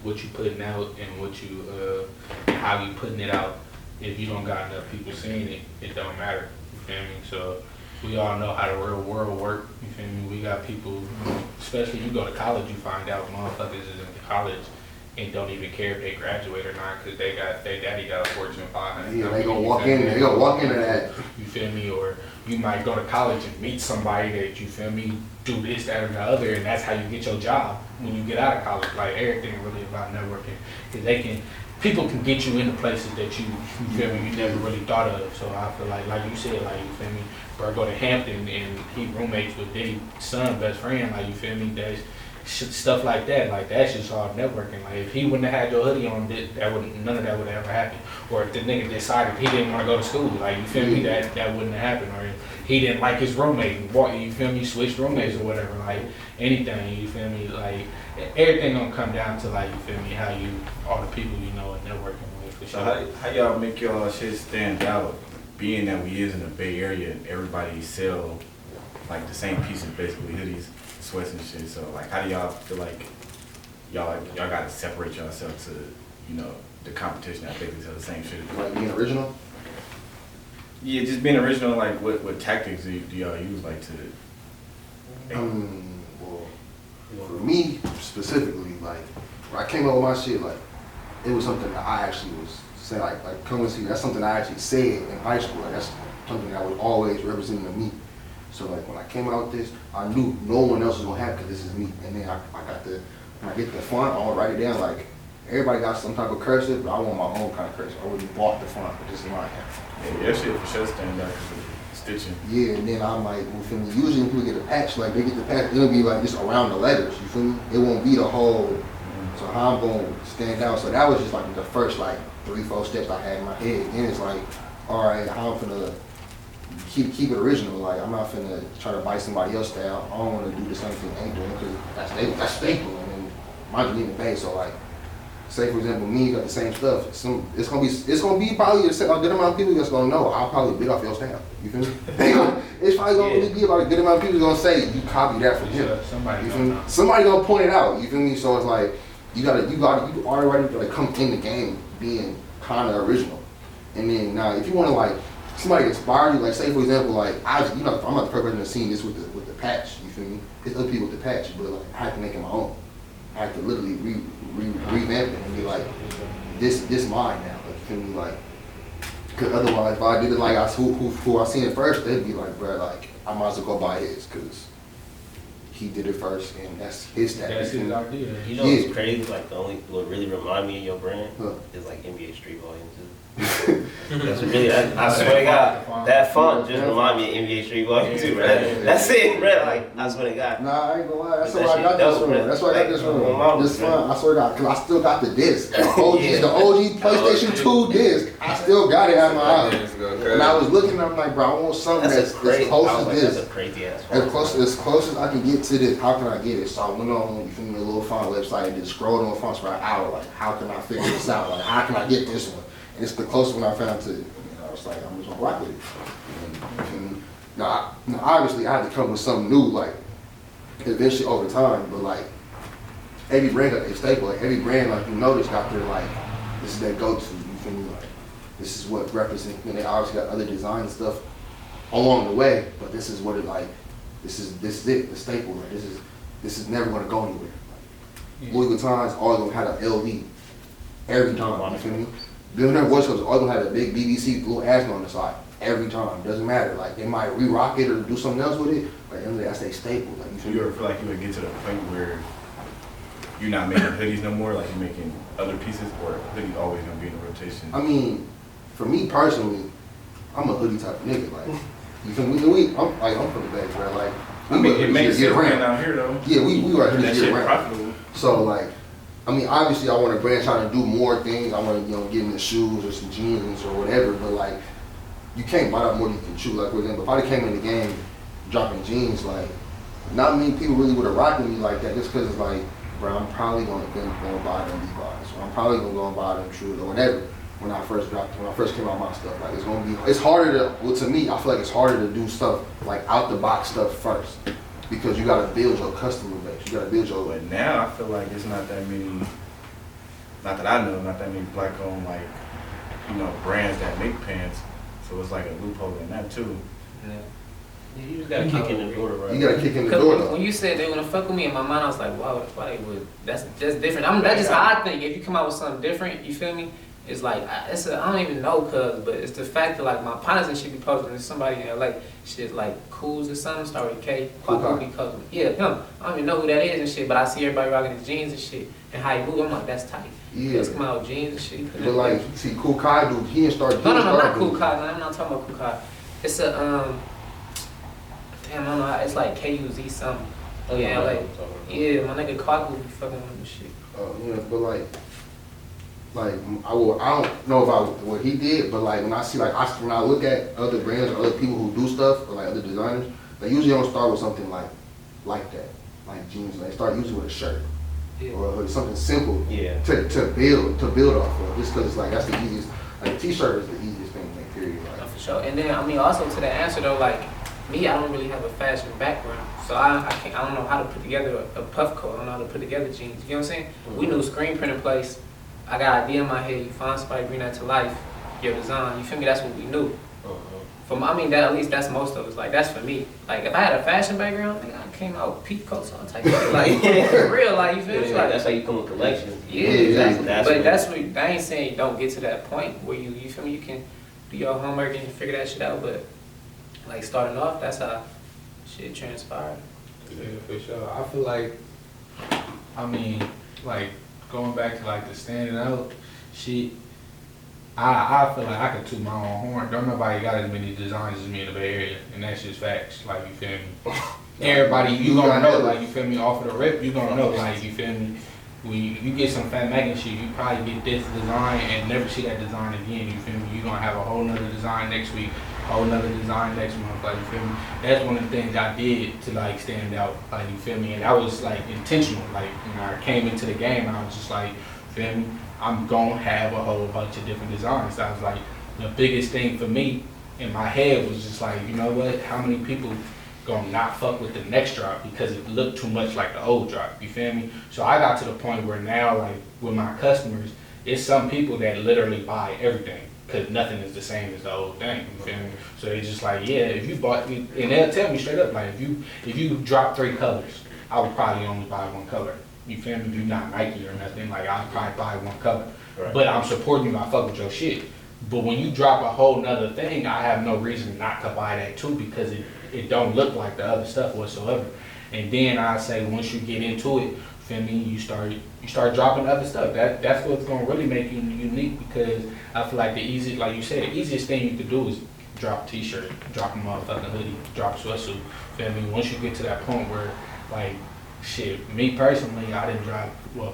what you putting out and how you putting it out, if you don't got enough people seeing it, it don't matter. You feel me? So we all know how the real world work. You feel me? We got people, especially you go to college, you find out motherfuckers is in college and don't even care if they graduate or not because their daddy got a Fortune 500. Yeah, they gonna walk in. They gonna walk into that. You feel me? Or you might go to college and meet somebody that, you feel me, do this, that, or the other, and that's how you get your job when you get out of college. Like everything really about networking, because people can get you into places that you feel me, you never really thought of. So I feel like you said, like, you feel me, bro, go to Hampton and he roommates with Diddy's son, best friend, like, you feel me, that's stuff like that. Like, that's just all networking. Like, if he wouldn't have had your hoodie on, none of that would have ever happened. Or if the nigga decided he didn't want to go to school, like, you feel me, that wouldn't have happened. Or if he didn't like his roommate, you feel me, switched roommates or whatever, like, anything, you feel me, like, everything gonna come down to, like, you feel me, how all the people you know are networking with, for sure. So how y'all make y'all shit stand out, being that we is in the Bay Area and everybody sell like the same pieces, basically hoodies, sweats and shit. So like, how do y'all feel like y'all gotta separate yourself to, you know, the competition? I think they sell the same shit. Like being original. Yeah, just being original. Like, what tactics do y'all use, like, to? Well, for me specifically, like when I came up with my shit, like it was something that I actually was saying, like Comewetseason. That's something I actually said in high school. Like that's something that was always representing me. So like when I came out with this, I knew no one else was gonna have it because this is me. And then when I get the font, I want to write it down. Like everybody got some type of cursive, but I want my own kind of cursive. I already bought the font, but this is mine. Yeah, that shit for sure stand out because of stitching. Yeah, and then I'm like, you feel me? Usually when people get a patch, like they get the patch, it'll be like just around the letters. You feel me? It won't be the whole. So how I'm gonna stand out? So that was just like the first like 3-4 steps I had in my head. Then it's like, all right, how I'm finna keep it original. Like I'm not finna try to bite somebody else's style. I don't want to do the same thing they doing because that's staple. And then mine's leaving base. So like, say for example, me got the same stuff. It's gonna be probably a good amount of people that's gonna know. I'll probably bid off your style. You feel me? It's probably gonna really be about a good amount of people gonna say you copied that from him. You feel me? Somebody gonna point it out. You feel me? So it's like you already gotta come in the game being kind of original. And then now if you want to like somebody inspire you, like say for example, like I'm not the first person to see this with the patch. You feel me? It's other people with the patch, but like I have to make it my own. I have to literally revamp it and be like, this mine now. Like, you feel me? Like, because otherwise, if I did it like who I seen it first, they'd be like, bro, like I might as well go buy his because he did it first and that's his style. That's his idea. You know what's crazy? Like what really remind me of your brand is like NBA Street Volume 2. That's really, I swear to God, that font just remind me of NBA Streetwalker too, bro. That's it, bro. Like, I swear to God. Nah, I ain't gonna lie. That's That why I shit got this dope, one. man. That's why I got this one. This fun. I swear to God, cause I still got the disc. The OG, Yeah. the OG PlayStation 2 disc. I still got it at my house. And I was looking, and I'm like, bro, I want something that's as close as this. That's a crazy ass As close as I can get to this, how can I get it? So I went on, you feel me, a little font website and just scrolled on fonts for an hour. Like, how can I figure this out? Like, how can I get this one? And it's the closest one I found to it. And I was like, I'm just gonna rock with it. And now, obviously, I had to come with something new, like, eventually over time. But like, every brand got their staple. Like, every brand, like you notice, got their like, this is their go-to. You feel me? Like, this is what represents. And they obviously got other design and stuff along the way, but this is what it like. This is it, the staple. Like, this is never gonna go anywhere. Like, Louis Vuitton's always gonna have an LV every time. You feel me? Billionaire Voice Club's always gonna have a big BBC little asthma on the side every time. Doesn't matter. Like, they might re-rock it or do something else with it, but at the end of the day, that's their staple. Like, you feel You me? ever feel like you would get to the point where you're not making hoodies no more, like you're making other pieces, or hoodies always gonna be in the rotation? I mean, for me personally, I'm a hoodie type of nigga. Like, you feel me? I'm from the Bay, bro. Like, I mean, it makes year sense round. down here though. Yeah, we are That hoodies shit year round. profitable. So like, I mean, obviously I want to branch out and do more things. I want to, get into shoes or some jeans or whatever. But like, you can't buy out more than you can chew. Like, for example, if I came in the game dropping jeans, like, not many people really would have rocked with me like that. Just because it's like, bro, I'm probably going to buy them Levi's, or I'm probably going to go and buy them shoes or whatever. When I first came out my stuff, like, it's harder to, well, to me, I feel like it's harder to do stuff like out the box stuff first, because you got to build your customer base. You got to build your. But now I feel like it's not that many, not that I know, not that many black owned like, brands that make pants. So it's like a loophole in that too. Yeah, you just gotta kick in the door, right? You got to kick in the door though. When you said they want to fuck with me, in my mind I was like, wow, why they would? That's different. That's just how I think. If you come out with something different, you feel me? It's like, I don't even know, but it's the fact that like my partners and shit be posting, there's somebody in LA, shit like Cools or something, start with K, Quaco be posting. Yeah, him. I don't even know who that is and shit, but I see everybody rocking his jeans and shit. And how he move, I'm like, that's tight. Yeah. Let's come out with jeans and shit. But like, see, Cool Kai dude, he didn't start. No, not Cool Kai. No, I'm not talking about Cool Kai. It's a damn, I don't know. It's like KUZ something. Oh yeah, like yeah, my nigga Quaco be fucking with him shit. Oh yeah, but like I don't know what he did, but like when I see when I look at other brands or other people who do stuff, or like other designers, they usually don't start with something like that, like jeans. They start usually with a shirt. Yeah. Or something simple Yeah. to build off of, just because it's like that's the easiest. Like, t-shirt is the easiest thing to make, period. No, Like, for sure. And then I mean also to that answer though, like me, I don't really have a fashion background, so I don't know how to put together a puff coat. I don't know how to put together jeans. You know what I'm saying? We knew screen print in place. I got an idea in my head. You find somebody, bring that to life. Your design. You feel me? That's what we knew. I mean, that at least that's most of us. Like, that's for me. Like, if I had a fashion background, nigga, I came out with peak coats on type of shit. Like, for real, like, you feel me? Like, that's how you come with collections. yeah, exactly. But that's what what, I ain't saying you don't get to that point where you feel me? You can do your homework and figure that shit out. But, like, starting off, that's how shit transpired. Yeah, for sure. I feel like, I mean, like, going back to, like, the standing out shit, I feel like I could toot my own horn. Don't nobody got as many designs as me in the Bay Area, and that's just facts. Like, you feel me? Everybody, you gonna know, like, you feel me, off of the rip, you gonna know, like, you feel me? When you get some FatMackin shit, you probably get this design and never see that design again, you feel me? You're gonna have a whole nother design next week, a whole nother design next month, like, you feel me? That's one of the things I did to, like, stand out, like, you feel me? And that was, like, intentional. Like, when I came into the game, I was just like, feel me? I'm gonna have a whole bunch of different designs. So I was like, the biggest thing for me in my head was just like, you know what? How many people gonna not fuck with the next drop because it looked too much like the old drop? You feel me? So I got to the point where now, like, with my customers, it's some people that literally buy everything because nothing is the same as the old thing. You feel me? So they just like, yeah, if you bought, and they'll tell me straight up, like, if you drop 3 colors, I would probably only buy 1 color. You feel me? If you're not Nike or nothing, like, I'd probably buy 1 color. Right. But I'm supporting you, I fuck with your shit. But when you drop a whole nother thing, I have no reason not to buy that too, because it don't look like the other stuff whatsoever. And then I say, once you get into it, feel me? You start dropping other stuff. That's what's gonna really make you unique, because I feel like like you said, the easiest thing you could do is drop a t-shirt, drop a motherfucking hoodie, drop a sweatsuit. Feel me? Once you get to that point where, like, shit, me personally, I didn't drop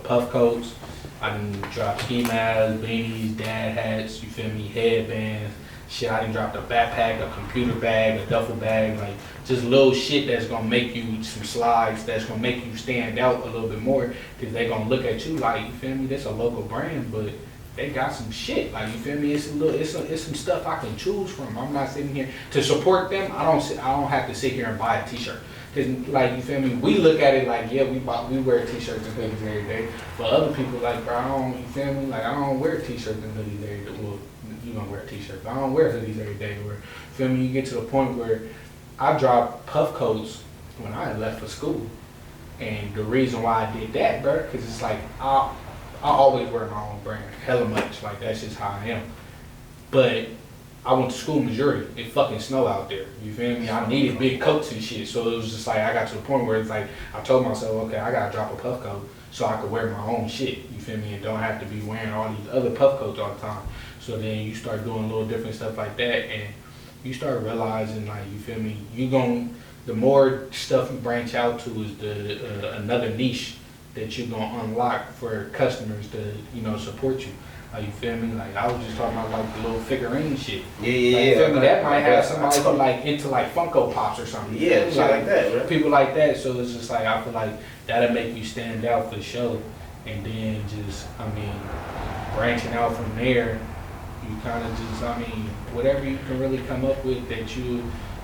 puff coats, I didn't drop ski masks, beanies, dad hats, you feel me, headbands. Shit, I done dropped a backpack, a computer bag, a duffel bag, like just little shit that's gonna make you some slides, that's gonna make you stand out a little bit more, because they gonna look at you like, you feel me, this a local brand, but they got some shit, like, you feel me, it's some stuff I can choose from. I'm not sitting here to support them. I don't have to sit here and buy a t-shirt. Cause, like, you feel me, we look at it like, yeah, we wear t-shirts and hoodies every day, but other people like, bro, you feel me, like, I don't wear t-shirts and hoodies every day. Well, you gonna wear a t-shirt, but I don't wear hoodies every day. Where, feel me, you get to the point where I dropped puff coats when I had left for school, and the reason why I did that, bro, cause it's like I always wear my own brand, hella much, like that's just how I am. But I went to school in Missouri. It fucking snow out there. You feel me? I needed big coats and shit, so it was just like I got to the point where it's like I told myself, okay, I gotta drop a puff coat so I could wear my own shit. You feel me? And don't have to be wearing all these other puff coats all the time. So then you start doing little different stuff like that, and you start realizing, like, you feel me, the more stuff you branch out to is the another niche that you're gonna unlock for customers to, you know, support you. You feel me? Like, I was just talking about like the little figurine shit. Yeah. You feel me? That might have somebody who like into like Funko Pops or something. Yeah, shit like that, right? People like that. So it's just like, I feel like that'll make you stand out for sure. And then just, I mean, branching out from there, you kind of just, I mean, whatever you can really come up with that you,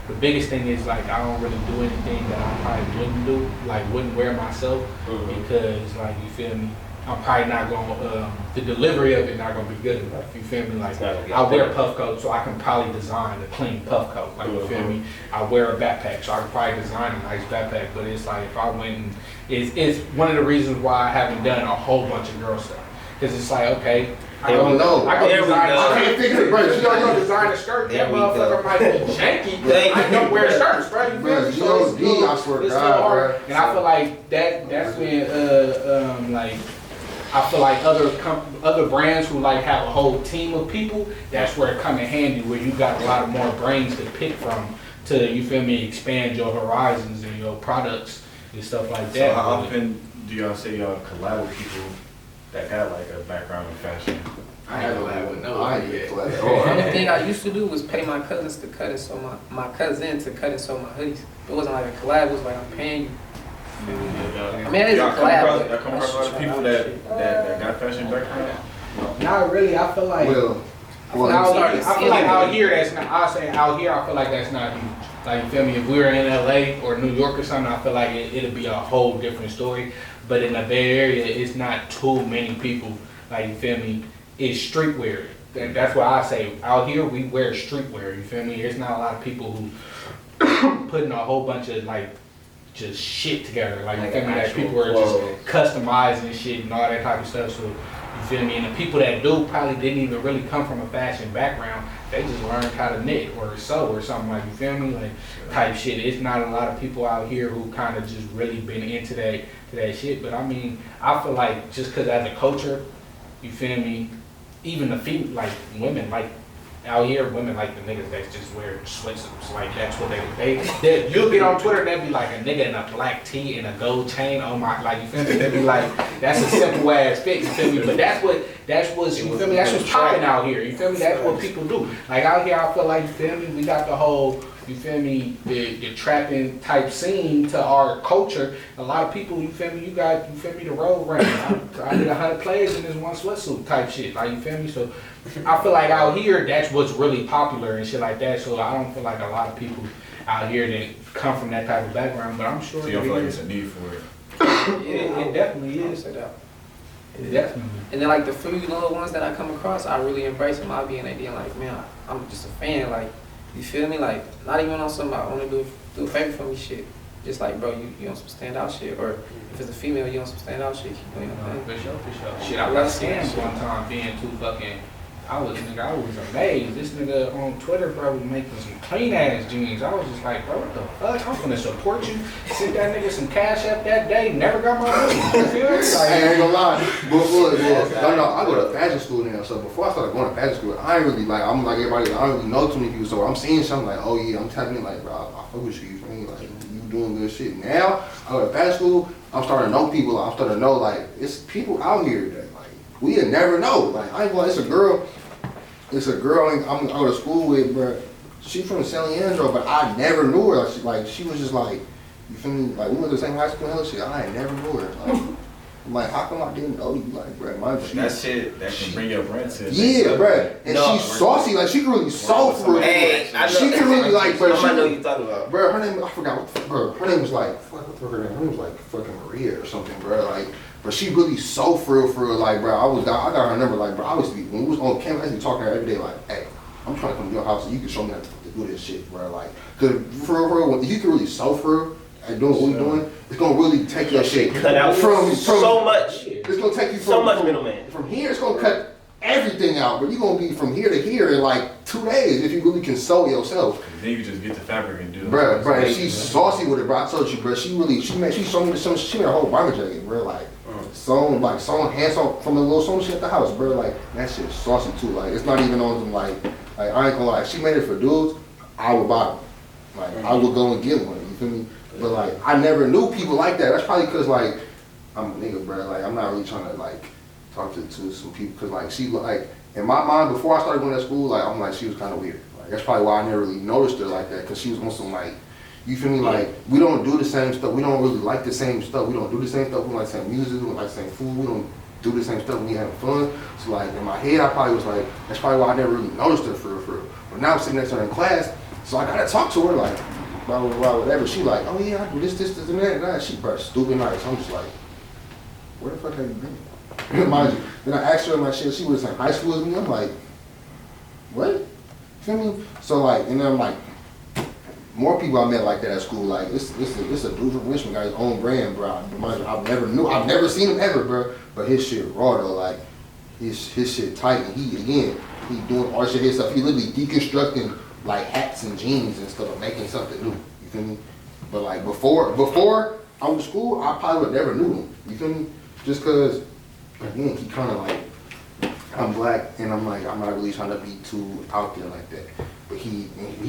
the biggest thing is like, I don't really do anything that I probably wouldn't do, like wouldn't wear myself, because like, you feel me, I'm probably not gonna, the delivery of it not gonna be good enough, you feel me, like, I wear puff coats, so I can probably design a clean puff coat, like, you feel me, I wear a backpack, so I can probably design a nice backpack, but it's like, if I went and, it's one of the reasons why I haven't done a whole bunch of girl stuff, because it's like, okay, I don't know. I can't figure it, bro. You don't design a skirt. That motherfucker might be janky. I don't wear shirts, bro. You feel me? I swear to God, bro. And I feel like that's when, like, I feel like other brands who like have a whole team of people, that's where it come in handy, where you got a lot of more brains to pick from to, you feel me, expand your horizons and your products and stuff like that. So how often do y'all say y'all collab with people that got like a background in fashion? I ain't collab with no. I ain't collab. The only thing I used to do was pay my cousins to cut it, so my cousin to cut it, so my hoodies. It wasn't like a collab. It was like, I'm paying you. I mean, it's a collab. Y'all come across a lot of people that got fashion background? Not really. I feel like I feel like out here that's not. I say out here, I feel like that's not huge. Like, you feel me? If we were in LA or New York or something, I feel like it'll be a whole different story. But in the Bay Area, it's not too many people. Like, you feel me? It's streetwear. That's why I say out here we wear streetwear. You feel me? There's not a lot of people who putting a whole bunch of like just shit together. Like, you feel me? Like, people are just customizing shit and all that type of stuff. So, you feel me? And the people that do probably didn't even really come from a fashion background. They just learned how to knit or sew or something, like, you feel me? Like, type shit. It's not a lot of people out here who kind of just really been into that shit. But I mean, I feel like just because as a culture, you feel me? Even the female, like, women, like, out here, women like the niggas that just wear sweatsuits. Like, that's what they you'll get on Twitter, they'll be like a nigga in a black tee and a gold chain. Oh my, like, you feel me? They'll be like, that's a simple ass fit, you feel me? But that's what's, you feel me? That's what's popping out here, you feel me? That's what people do. Like, out here, I feel like, you feel me? We got the whole, you feel me, the trapping type scene to our culture. A lot of people, you feel me, you feel me, the road running. I did 100 plays in this one sweatsuit type shit, like, you feel me? So I feel like out here, that's what's really popular and shit like that. So I don't feel like a lot of people out here that come from that type of background, but I'm sure. So you don't feel like it's a need for it? It definitely is. It definitely. And then like the few little ones that I come across, I really embrace them. I'll be in there being like, man, I'm just a fan. Like, you feel me? Like, not even on some I want to do a favor for me shit. Just like, bro, you on some standout shit, or if it's a female, you on some standout shit. You know what I'm saying? For sure. Shit, I got scammed one time being too fucking I was amazed. This nigga on Twitter, bro, was making some clean ass jeans. I was just like, bro, what the fuck? I'm gonna support you. Sent that nigga some cash up that day. Never got my money. You feel me? Like, I ain't gonna lie. No, I go to fashion school now. So before I started going to fashion school, I ain't really like, I'm like everybody, I don't really know too many people. So I'm seeing something like, oh yeah, I'm tapping in like, bro, I fuck with you. You feel me? Like, you doing good shit. Now, I go to fashion school, I'm starting to know people. I'm starting to know, like, it's people out here that, like, we'd never know. Like, I ain't gonna, it's a girl I go to school with, bro. She from San Leandro, but I never knew her. She was just like, you feel me? Like, we went to the same high school and hell shit. I ain't never knew her. Like, I'm like, how come I didn't know you? Like, bro, that shit that can bring your brand to. Yeah, bro. And she's saucy. Like, she can really soft for it. Hey, she can really like, bro. I know you talking about. Bro, her name, I forgot. Bro, her name was like, fuck, what her name? Her name was like fucking Maria or something, bro. Like, but she really so for real. Like, bro, I got her number. Like, bro, I used to be, when we was on campus, I used to be talking to her every day. Like, hey, I'm trying to come to your house so you can show me how to do this shit, bro. Like, cause for real, if you can really so for real and doing what we're doing, it's gonna really take your shit cut out from so much. It's gonna take you from So much middleman. From here, it's gonna cut everything out, but you're gonna be from here to here in like 2 days if you really can sew yourself. Then you just get the fabric and do it. Bro, and she's saucy with it, bro. I told you, bro. She showed me some. She made a whole bomber jacket, bro. Like sewn hand sewn from the little sewing shit at the house, bro. Like that shit's saucy too. Like it's not even on some like I ain't gonna lie. If she made it for dudes, I would buy them. Like I would go and get one. You feel me? But like I never knew people like that. That's probably because like I'm a nigga, bro. Like I'm not really trying to like talk to some people because like she like in my mind before I started going to school, like I'm like she was kind of weird. Like that's probably why I never really noticed her like that because she was on some like. You feel me? Like, we don't do the same stuff. We don't really like the same stuff. We don't do the same stuff. We don't like the same music. We don't like the same food. We don't do the same stuff when we having fun. So, like, in my head, I probably was like, that's probably why I never really noticed her for real. But now I'm sitting next to her in class, so I gotta talk to her, like, blah, blah, blah, whatever. She like, oh, yeah, I do this, and that. She probably stupid nice. I'm just like, where the fuck have you been? Mind you. Then I asked her my shit. She was in high school with me. I'm like, what? You feel me? So, like, and then I'm like, more people I met like that at school, like it's a dude from Richmond, got his own brand, bro. I've never seen him ever, bro. But his shit raw though, like his shit tight, and he doing all shit his stuff. He literally deconstructing like hats and jeans and stuff, making something new. You feel me? But like before I went to school, I probably would never knew him. You feel me? Just cause again, he kind of like I'm black, and I'm like I'm not really trying to be too out there like that. But he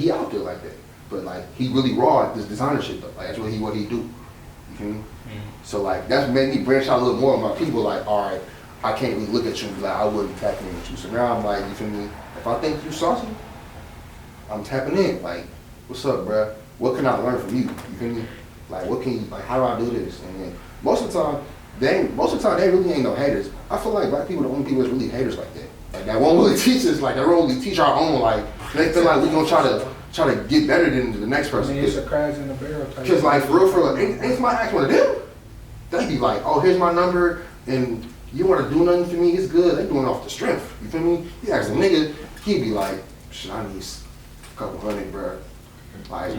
out there like that. But like he really raw at this designer shit though. Like that's what he do. You feel me? Mm-hmm. So like that's made me branch out a little more on my people. Like all right, I can't really look at you and be like I wouldn't tap in with you. So now I'm like, you feel me? If I think you saucy, I'm tapping in. Like, what's up, bruh? What can I learn from you? You feel me? Like what can you like? How do I do this? And then most of the time they really ain't no haters. I feel like black people are the only people that's really haters like that. Like that won't really teach us. Like that won't really teach our own. Like they feel like we gonna try to get better than the next person. I mean, it's a crabs in the barrel type. Cause like for real, ain't somebody ask one of them? They be like, oh, here's my number, and you want to do nothing for me? It's good. They doing it off the strength. You feel me? You ask a nigga, he be like, shit, I need a couple $100, bro. Like,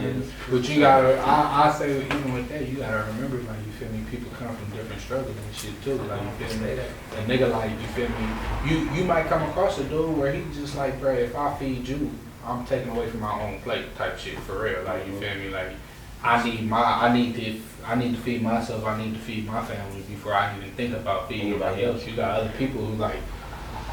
but you gotta, I say even with that, you gotta remember, like, you feel me? People come from different struggles and shit too. Like, you feel me? A nigga like, you feel me? You might come across a dude where he just like, bro, if I feed you, I'm taking away from my own plate type shit for real. Like you feel me? Like I need to feed myself, I need to feed my family before I even think about feeding anybody else. You got other people who like,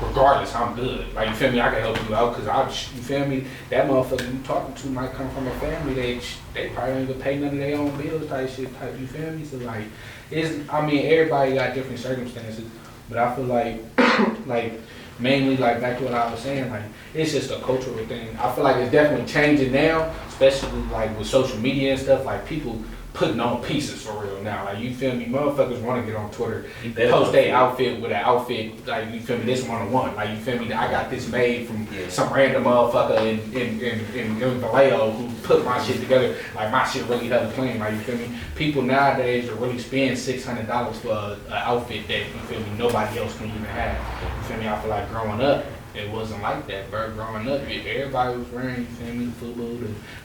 regardless, I'm good. Like you feel me? I can help you out because you feel me? That motherfucker you talking to might come from a family they probably don't even pay none of their own bills type shit type. You feel me? So like everybody got different circumstances, but I feel like mainly like back to what I was saying, like it's just a cultural thing. I feel like it's definitely changing now, especially like with social media and stuff. Like people putting on pieces for real now. Like you feel me? Motherfuckers want to get on Twitter, post their outfit with an outfit like you feel me? This 1-on-1. Like you feel me? I got this made from some random motherfucker in Vallejo who put my shit together. Like my shit really hella clean. Like you feel me? People nowadays are really spending $600 for an outfit that you feel me nobody else can even have. You feel me? I feel like growing up, it wasn't like that, bro. Growing up, everybody was wearing, you feel me, football.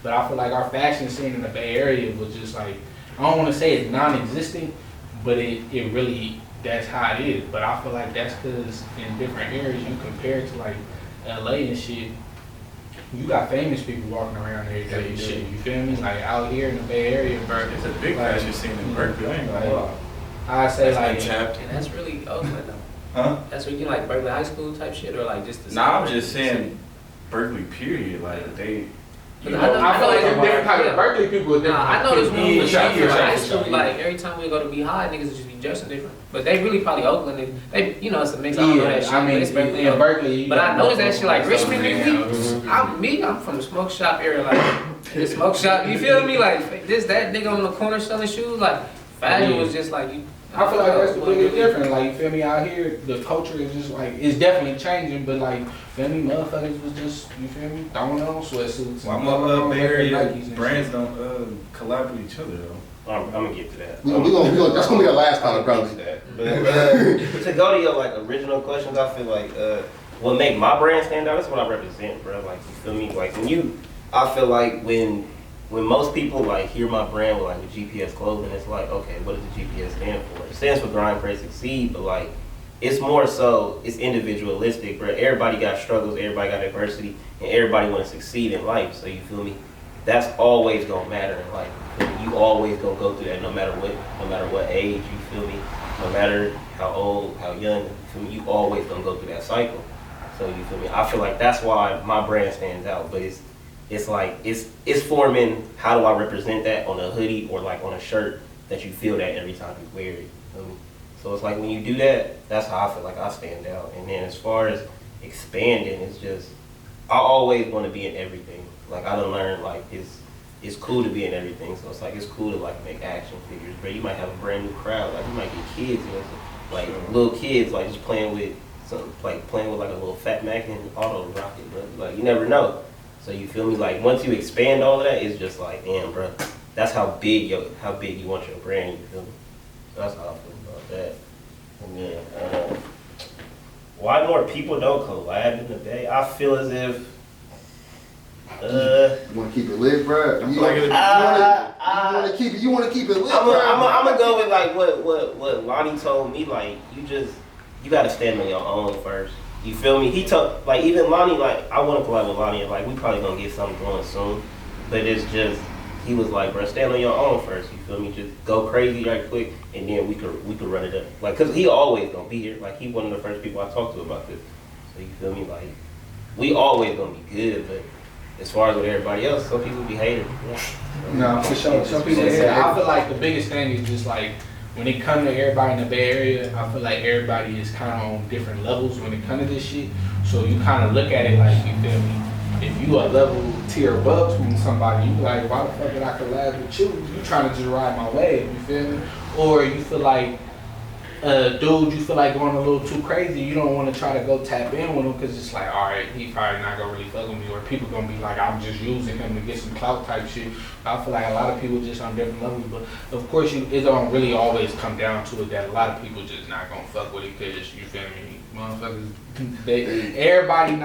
But I feel like our fashion scene in the Bay Area was just like, I don't want to say it's non-existent, but it really, that's how it is. But I feel like that's because in different areas you compare it to like LA and shit, you got famous people walking around every day and shit. You feel me? Like out here in the Bay Area, bro. It's a big fashion scene in Berkeley. I ain't gonna lie. I say That's like, And that's really Oakland though. Huh? That's where you get like Berkeley High School type shit, or like just the. Nah, I'm just saying Berkeley. Period. Like they. But You I know, know- I feel like there's Yeah. different types of Berkeley people. With different Nah, I know this people. one Yeah, was sure, here. sure, High sure, school, sure. like every time we go to be high, niggas just be dressing different. But they really probably Oakland. And they, you know, it's a mix. I don't know that shit. I mean, but it's Berkeley. in Berkeley. But I noticed that shit like Richmond, Yeah. I'm from the smoke shop area, like the smoke shop. You feel me? Like that nigga on the corner selling shoes, like fashion was just like you. I feel like that's the biggest difference. Like, you feel me, out here, the culture is just like, it's definitely changing, but like, feel me, motherfuckers was just, you feel me, throwing on sweatsuits. Why and throwing on Bay Area Nikes and brands shit. don't collab with each other though? I'm gonna get to that. We gonna, that's gonna be our last time, I'll probably. get to that. But to go to your like original questions, I feel like what make my brand stand out, that's what I represent, bro. Like, you feel me? Like I feel like when most people like hear my brand with like the GPS clothing, it's like, okay, what does the GPS stand for? It stands for grind, pray, succeed, but like it's more so it's individualistic, bro. Everybody got struggles, everybody got adversity, and everybody want to succeed in life. So you feel me? That's always gonna matter in life. You always gonna go through that, no matter what age. You feel me? No matter how old, how young. You feel me? You always gonna go through that cycle. So you feel me? I feel like that's why my brand stands out, but it's like it's forming how do I represent that on a hoodie or like on a shirt that you feel that every time you wear it. You feel me? So it's like when you do that, that's how I feel like I stand out. And then as far as expanding, it's just I always want to be in everything. Like I done learned like it's cool to be in everything. So it's like it's cool to like make action figures, but you might have a brand new crowd. Like you might get kids, you know, like little kids like just playing with like a little FatMackin auto rocket, bro. Like you never know. So you feel me? Like once you expand all of that, it's just like, damn, bro. That's how big you want your brand. You feel me? So that's how I feel about that. And then why more people don't collab in the Bay? I feel as if You wanna keep it lit, bro? You wanna keep it lit, I'm bro? gonna go with like what Lonnie told me. Like you gotta stand on your own first. You feel me? He told like even Lonnie, like I want to collab with Lonnie, and like we probably gonna get something going soon. But it's just he was like, bro, stand on your own first. You feel me? Just go crazy right quick, and then we could run it up. Like, cause he always gonna be here. Like he one of the first people I talked to about this. So you feel me? Like we always gonna be good, but as far as with everybody else, some people be haters. No, for sure. Some people say, I feel like the biggest thing is just like when it comes to everybody in the Bay Area, I feel like everybody is kind of on different levels when it comes to this shit. So you kind of look at it like, you feel me? If you a level tier above from somebody, you be like, why the fuck did I collab with you? You trying to just ride my wave, you feel me? Or you feel like, dude, you feel like going a little too crazy, you don't want to try to go tap in with him because it's like, all right, he probably not going to really fuck with me, or people going to be like, I'm just using him to get some clout type shit. I feel like a lot of people just on different levels, but of course it don't really always come down to it that a lot of people just not going to fuck with it because, you feel me, motherfuckers, everybody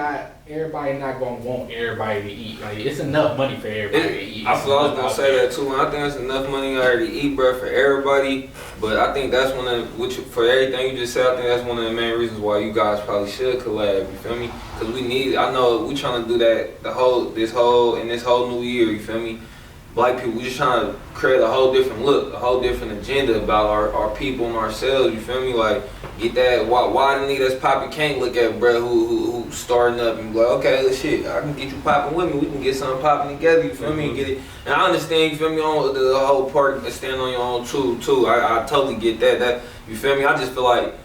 not going to want everybody to eat. Like, it's enough money for everybody to eat. I feel I was going to say that too. I think there's enough money already to eat, bro, for everybody. But I think that's one of, for everything you just said, I think that's one of the main reasons why you guys probably should collab, you feel me? Because we need, I know we trying to do that this whole new year, you feel me? Black people, we just trying to create a whole different look, a whole different agenda about our people and ourselves, you feel me? Like, get that, why the nigga that's popping can't look at bro who starting up and be like, okay, shit, I can get you popping with me, we can get something popping together, you feel me? And get it. And I understand, you feel me, on the whole part, stand on your own too. I totally get that, you feel me? I just feel like,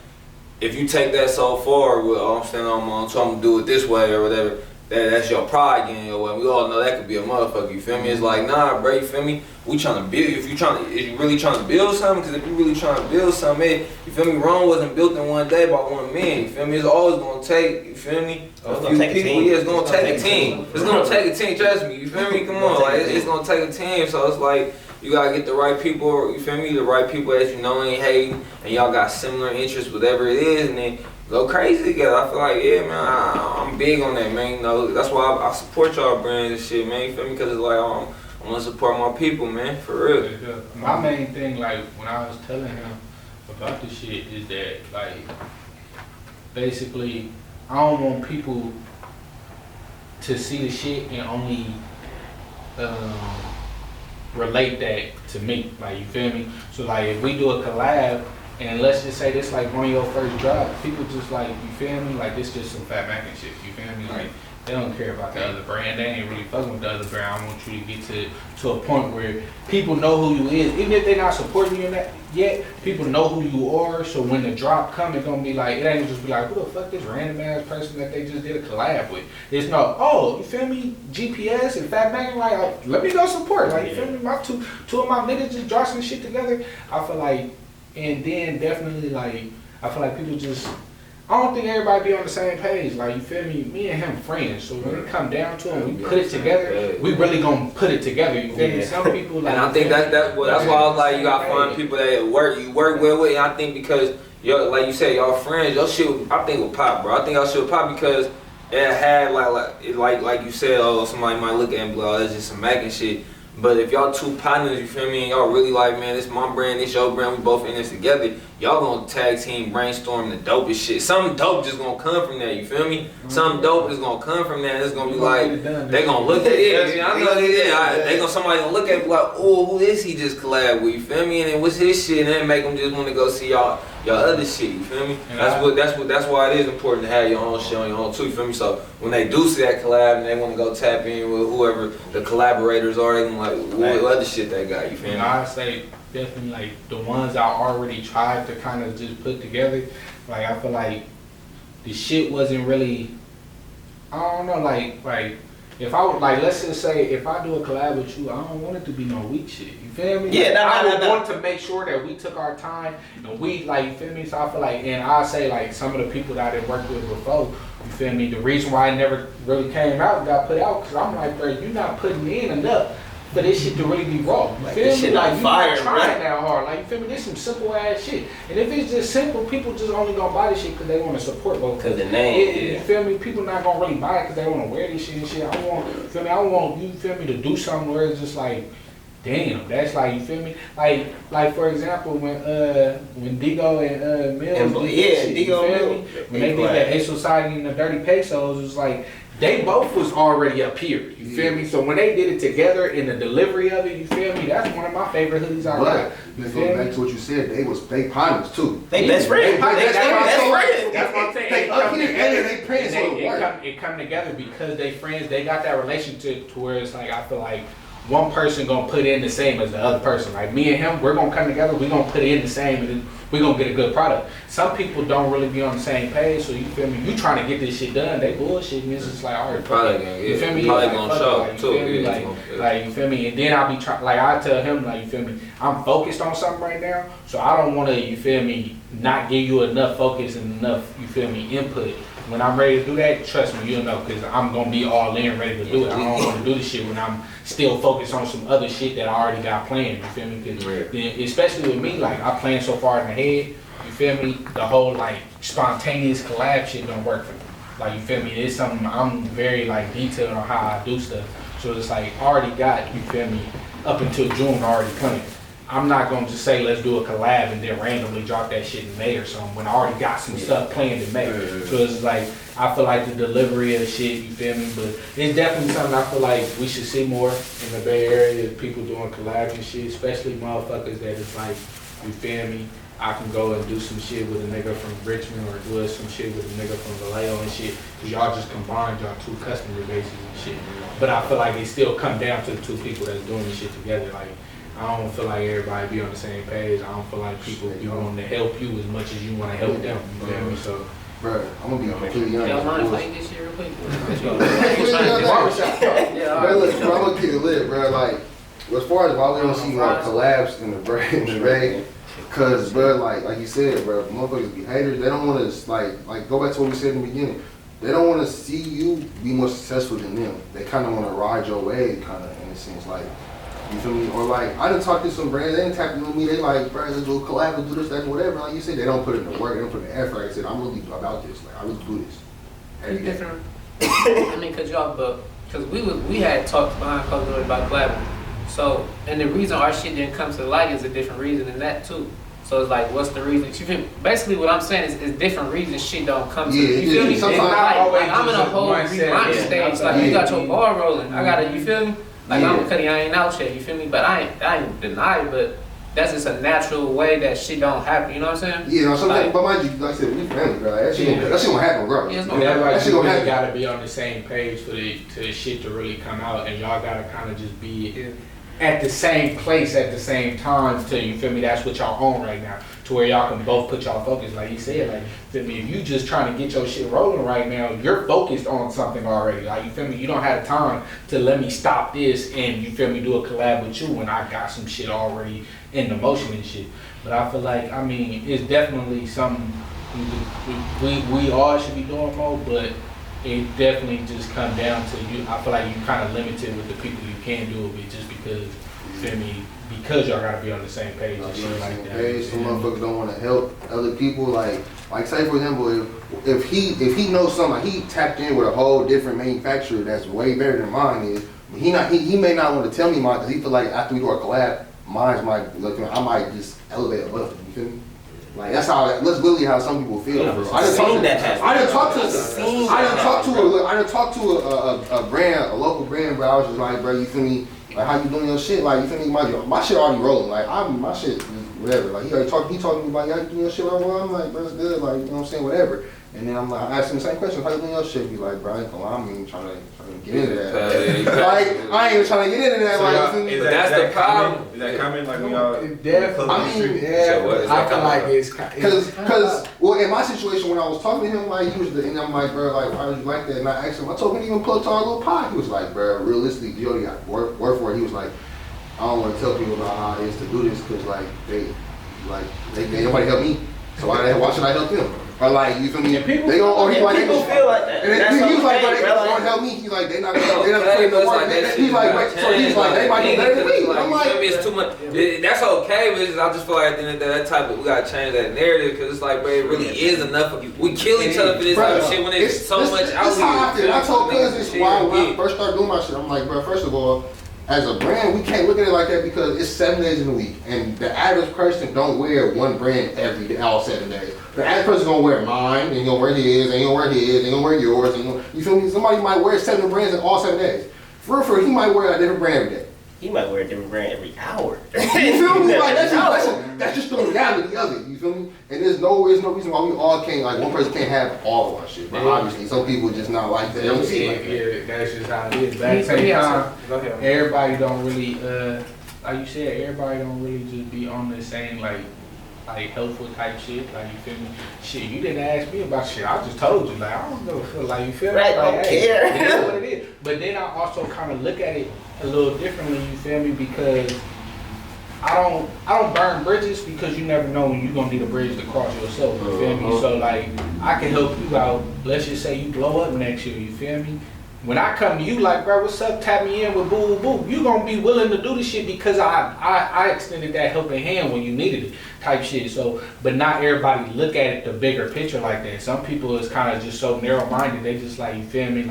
if you take that so far, well, I'm standing on my own, so I'm gonna do it this way or whatever, that's your pride getting your way. We all know that could be a motherfucker, you feel me? It's like, nah, bro, you feel me? We trying to build, if you really trying to build something, because if you really trying to build something, you feel me? Rome wasn't built in one day by one man, you feel me? It's always gonna take, you feel me? A few people, yeah, it's gonna take a team. It's gonna take a team, trust me, you feel me? Come on, like, it's gonna take a team, so it's like, you gotta get the right people, you feel me? The right people that you know ain't hating, and y'all got similar interests, whatever it is, and then go crazy together. I feel like, yeah, man, I'm big on that, man. You know, that's why I support y'all brands and shit, man. You feel me? Because it's like, I want to support my people, man, for real. My main thing, like, when I was telling him about this shit, is that, like, basically, I don't want people to see the shit and only relate that to me. Like, you feel me? So like if we do a collab and let's just say this like one of your first drops, people just like, you feel me? Like this just some FatMackin shit. You feel me? Like they don't care about the other brand. They ain't really fucking with the other brand. I want you to get to a point where people know who you is. Even if they're not supporting you in that yet, people know who you are. So when the drop come, it's gonna be like, it ain't just be like, who the fuck this random ass person that they just did a collab with. It's no, oh, you feel me? GPS and FatMackin, like let me go support. Like, you feel me? My two of my niggas just dropped some shit together. I feel like, and then definitely like, I feel like people just, I don't think everybody be on the same page. Like, you feel me? Me and him friends. So when it come down to it, we put it together. We really gonna put it together. You feel me? Some people like. And I think that's why I was like, you gotta find people that you work well with. And I think because like you said, y'all friends, your shit, I think will pop, bro. I think y'all shit will pop because it had like you said, oh, somebody might look at it and be like, oh, that's just some Mackin shit. But if y'all two partners, you feel me, and y'all really like, man, this my brand, this your brand, we both in this together, y'all gonna tag team, brainstorm the dopest shit. Something dope just gonna come from that, you feel me? Something dope is gonna come from that, and it's gonna be like, they gonna look at it, I know they gonna, somebody gonna look at it and be like, oh, who is he just collab with, you feel me? And then what's his shit, and then make them just wanna go see y'all other shit, you feel me? That's why it is important to have your own shit on your own too, you feel me? So when they do see that collab and they wanna go tap in with whoever the collaborators are, they gonna like, what other shit they got, you feel me? I say definitely like the ones I already tried to kind of just put together, like I feel like the shit wasn't really, I don't know, like if I would, like, let's just say if I do a collab with you, I don't want it to be no weak shit. You feel me? Yeah, I would want to make sure that we took our time and we, like, you feel me? So I feel like, and I say like some of the people that I did work with before, you feel me? The reason why I never really came out and got put out, because I'm like, bro, you're not putting in enough for this shit to really be raw. You like, feel this me? shit Like, not you fire, not trying that hard. Like, you feel me? This some simple ass shit. And if it's just simple, people just only gonna buy this shit because they want to support both. Because the name, You feel me? People not gonna really buy it because they want to wear this shit and shit. I want, you feel me? I want, you feel me, to do something where it's just like, damn, that's like, you feel me? Like for example, when Digo and Mills did shit, Digo you feel me? When they did that A Society and the Dirty Pesos, it was like, they both was already up here, you feel me? So when they did it together in the delivery of it, you feel me? That's one of my favorite hoodies I got. But go back to what you said, they was fake partners too. They best friends. That's what I'm saying. They up here and they friends, so it come together because they friends. They got that relationship to where it's like, I feel like one person gonna put in the same as the other person. Like me and him, we're gonna come together. We're gonna put in the same, and then we're gonna get a good product. Some people don't really be on the same page, so you feel me? You trying to get this shit done, they bullshitting. It's just like, all right, you feel me? Probably gonna show like, too. Like you feel me? And then I'll be trying. Like I tell him, like, you feel me? I'm focused on something right now, so I don't want to, you feel me, not give you enough focus and enough, you feel me, input. When I'm ready to do that, trust me, you'll know, because I'm going to be all in, ready to do it. I don't want to do this shit when I'm still focused on some other shit that I already got planned, you feel me? Cause especially with me, like, I plan so far in the head, you feel me? The whole, like, spontaneous collab shit don't work for me. Like, you feel me? It's something, I'm very, like, detailed on how I do stuff. So it's like, I already got, you feel me, up until June, I already planned. I'm not gonna just say let's do a collab and then randomly drop that shit in May or something when I already got some stuff planned in May. So it's like, I feel like the delivery of the shit, you feel me? But it's definitely something I feel like we should see more in the Bay Area, people doing collabs and shit, especially motherfuckers that is like, you feel me? I can go and do some shit with a nigga from Richmond or do some shit with a nigga from Vallejo and shit. Cause y'all just combined y'all two customer bases and shit. But I feel like it still come down to the two people that's doing this shit together. Like, I don't feel like everybody be on the same page. I don't feel like people be wanting to help you as much as you want to help them. You feel me? So, bro, I'm gonna be completely honest. Y'all mind if I eat this shit real quick? Bro, look, bro, I'm gonna keep it lit, bro. Like, as far as why we don't see more collabs in the Bay, cause, bro, like you said, bro, motherfuckers be haters. They don't want to like go back to what we said in the beginning. They don't want to see you be more successful than them. They kind of want to ride your wave, kind of in a sense, like. You feel me? Or like, I done talked to some brands, they didn't tap into me, they like, bro, let's do a collab, let's do this, that, and whatever. Like you said, they don't put in the work, they don't put in the effort. Like I said, I'm really about this. Like, I really do this. It's different. I mean, cause we had talked behind closed doors about collabing. So, and the reason our shit didn't come to the light is a different reason than that too. So it's like, what's the reason? You feel, basically, what I'm saying is different reasons shit don't come to Yeah, you. You feel me? It's sometimes like I'm in a whole rewind stage. Like you got your ball rolling. I gotta, you feel me? Like I'm cutting, I ain't out yet. You feel me? But I ain't deny it. But that's just a natural way that shit don't happen. You know what I'm saying? Yeah, sometimes, but mind you, like I said, we family, bro. That shit gonna happen, bro. Yeah, That shit gonna really happen. gotta be on the same page for the shit to really come out, and y'all gotta kind of just be at the same place at the same time. Till you feel me? That's what y'all own right now, to where y'all can both put y'all focus. Like you said, like feel me? If you just trying to get your shit rolling right now, you're focused on something already. Like you feel me? You don't have time to let me stop this and you feel me do a collab with you when I got some shit already in the motion and shit. But I feel like, I mean, it's definitely something we all should be doing more, but it definitely just come down to you. I feel like you kind of limited with the people you can do it with, just because, you feel me, because y'all gotta be on the same page and shit like that. Some motherfuckers don't want to help other people. Like say for example, if he knows something, like he tapped in with a whole different manufacturer that's way better than mine is. He may not want to tell me mine because he feel like after we do our collab, mine's might look. I might just elevate above him. You feel me? Like that's literally how some people feel. Bro. I didn't talk to a brand, a local brand, bro. I was just like, bro, you feel me? Like how you doing your shit? Like you feel me? My shit already rolling. Like my shit, whatever. Like he talking to me about, how you doing your shit? Well, I'm like, bro, it's good. Like you know what I'm saying, whatever. And then I'm like, I asked him the same question. How you doing your shit? He's like, bro, I ain't gonna lie, I'm even trying to get into that. Like I ain't even trying to get into that. So like that's the problem. Is that common? Like we all Definitely. I mean, I feel like it's Cause well, in my situation when I was talking to him, like he was, and I'm like, bro, like why was you like that? And I asked him, I told him to even plug to our little pod. He was like, bro, realistically, you already got work for it. He was like, I don't want to tell people about how it is to do this because like they nobody help me, so why should I help them? Or like you feel me? People, they don't. Or he like people feel like that. And then he was like, bro, they don't help me. He's like, they not put in the work. He's like, wait, so he's like, they might do better than me. I'm like, it's too much. That's okay, but I just feel like at the end of the day, that type of, we gotta change that narrative because it's like, bro, it really is enough. We kill each other for this type of shit when there's so much out here. How I feel. I told Cuz this why when I first started doing my shit. I'm like, bro, first of all, as a brand, we can't look at it like that because it's 7 days in a week, and the average person don't wear one brand every day, all 7 days. The average person gonna wear mine, and he gonna wear his, and he gonna wear his, and he gonna wear yours, and you feel me? Somebody might wear 7 brands in all 7 days. For real, he might wear a different brand every day. He might wear a different brand every hour. You feel me? Like that's just the reality of it. You feel me? And there's no reason why we all can't, like one person can't have all of our shit. But obviously, some people just not like that. They don't see it like that. Yeah, that's just how it is. But at the same time, everybody don't really, like you said, everybody don't really just be on the same like helpful type shit. Like you feel me? Shit, you didn't ask me about shit. I just told you. Like I don't know. Like you feel me? Right, like, don't care. It is what it is. But then I also kind of look at it a little differently. You feel me? Because I don't burn bridges because you never know when you're gonna need a bridge to cross yourself. You feel me? So like I can help you out. Let's just say you blow up next year. You feel me? When I come to you like, bro, what's up? Tap me in with boo boo. You gonna be willing to do the shit because I extended that helping hand when you needed it, type shit. So, but not everybody look at it the bigger picture like that. Some people is kind of just so narrow minded. They just like, you feel me?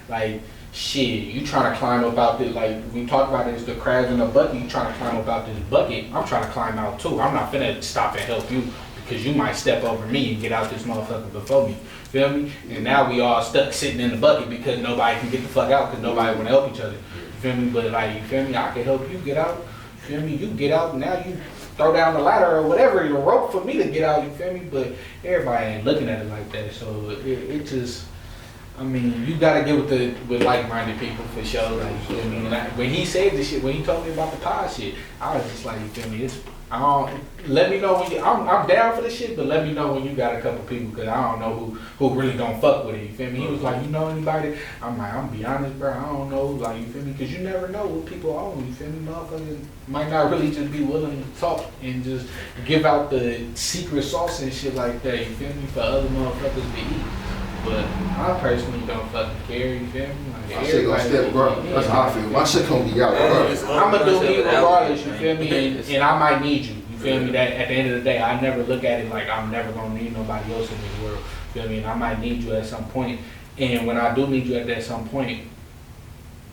Like shit, you trying to climb up out this, like we talked about this, the crabs in the bucket. You trying to climb up out this bucket. I'm trying to climb out too. I'm not finna stop and help you because you might step over me and get out this motherfucker before me. Feel me? And now we all stuck sitting in the bucket because nobody can get the fuck out because nobody want to help each other. You feel me? But like, you feel me? I can help you get out. You feel me? You get out, now you throw down the ladder or whatever, the rope for me to get out. You feel me? But everybody ain't looking at it like that. So it just, I mean, you gotta get with like-minded people for sure. Like, you feel me? When he said this shit, when he told me about the pod shit, I was just like, you feel me? Let me know when you. I'm down for the shit, but let me know when you got a couple people, cause I don't know who really don't fuck with it. You feel me? He was like, you know anybody? I'm like, I'm gonna be honest, bro. I don't know. Like, you feel me? Cause you never know what people own. You feel me? Motherfuckers might not really just be willing to talk and just give out the secret sauce and shit like that. You feel me? For other motherfuckers to eat. But I personally don't fucking care. You feel me? Like, my shit gonna step, bro. That's how I feel. My shit gonna be out, bro. I'm gonna do it regardless. You feel me? And I might need you. You feel me? That at the end of the day, I never look at it like I'm never gonna need nobody else in this world. You feel me? And I might need you at some point. And when I do need you at that some point,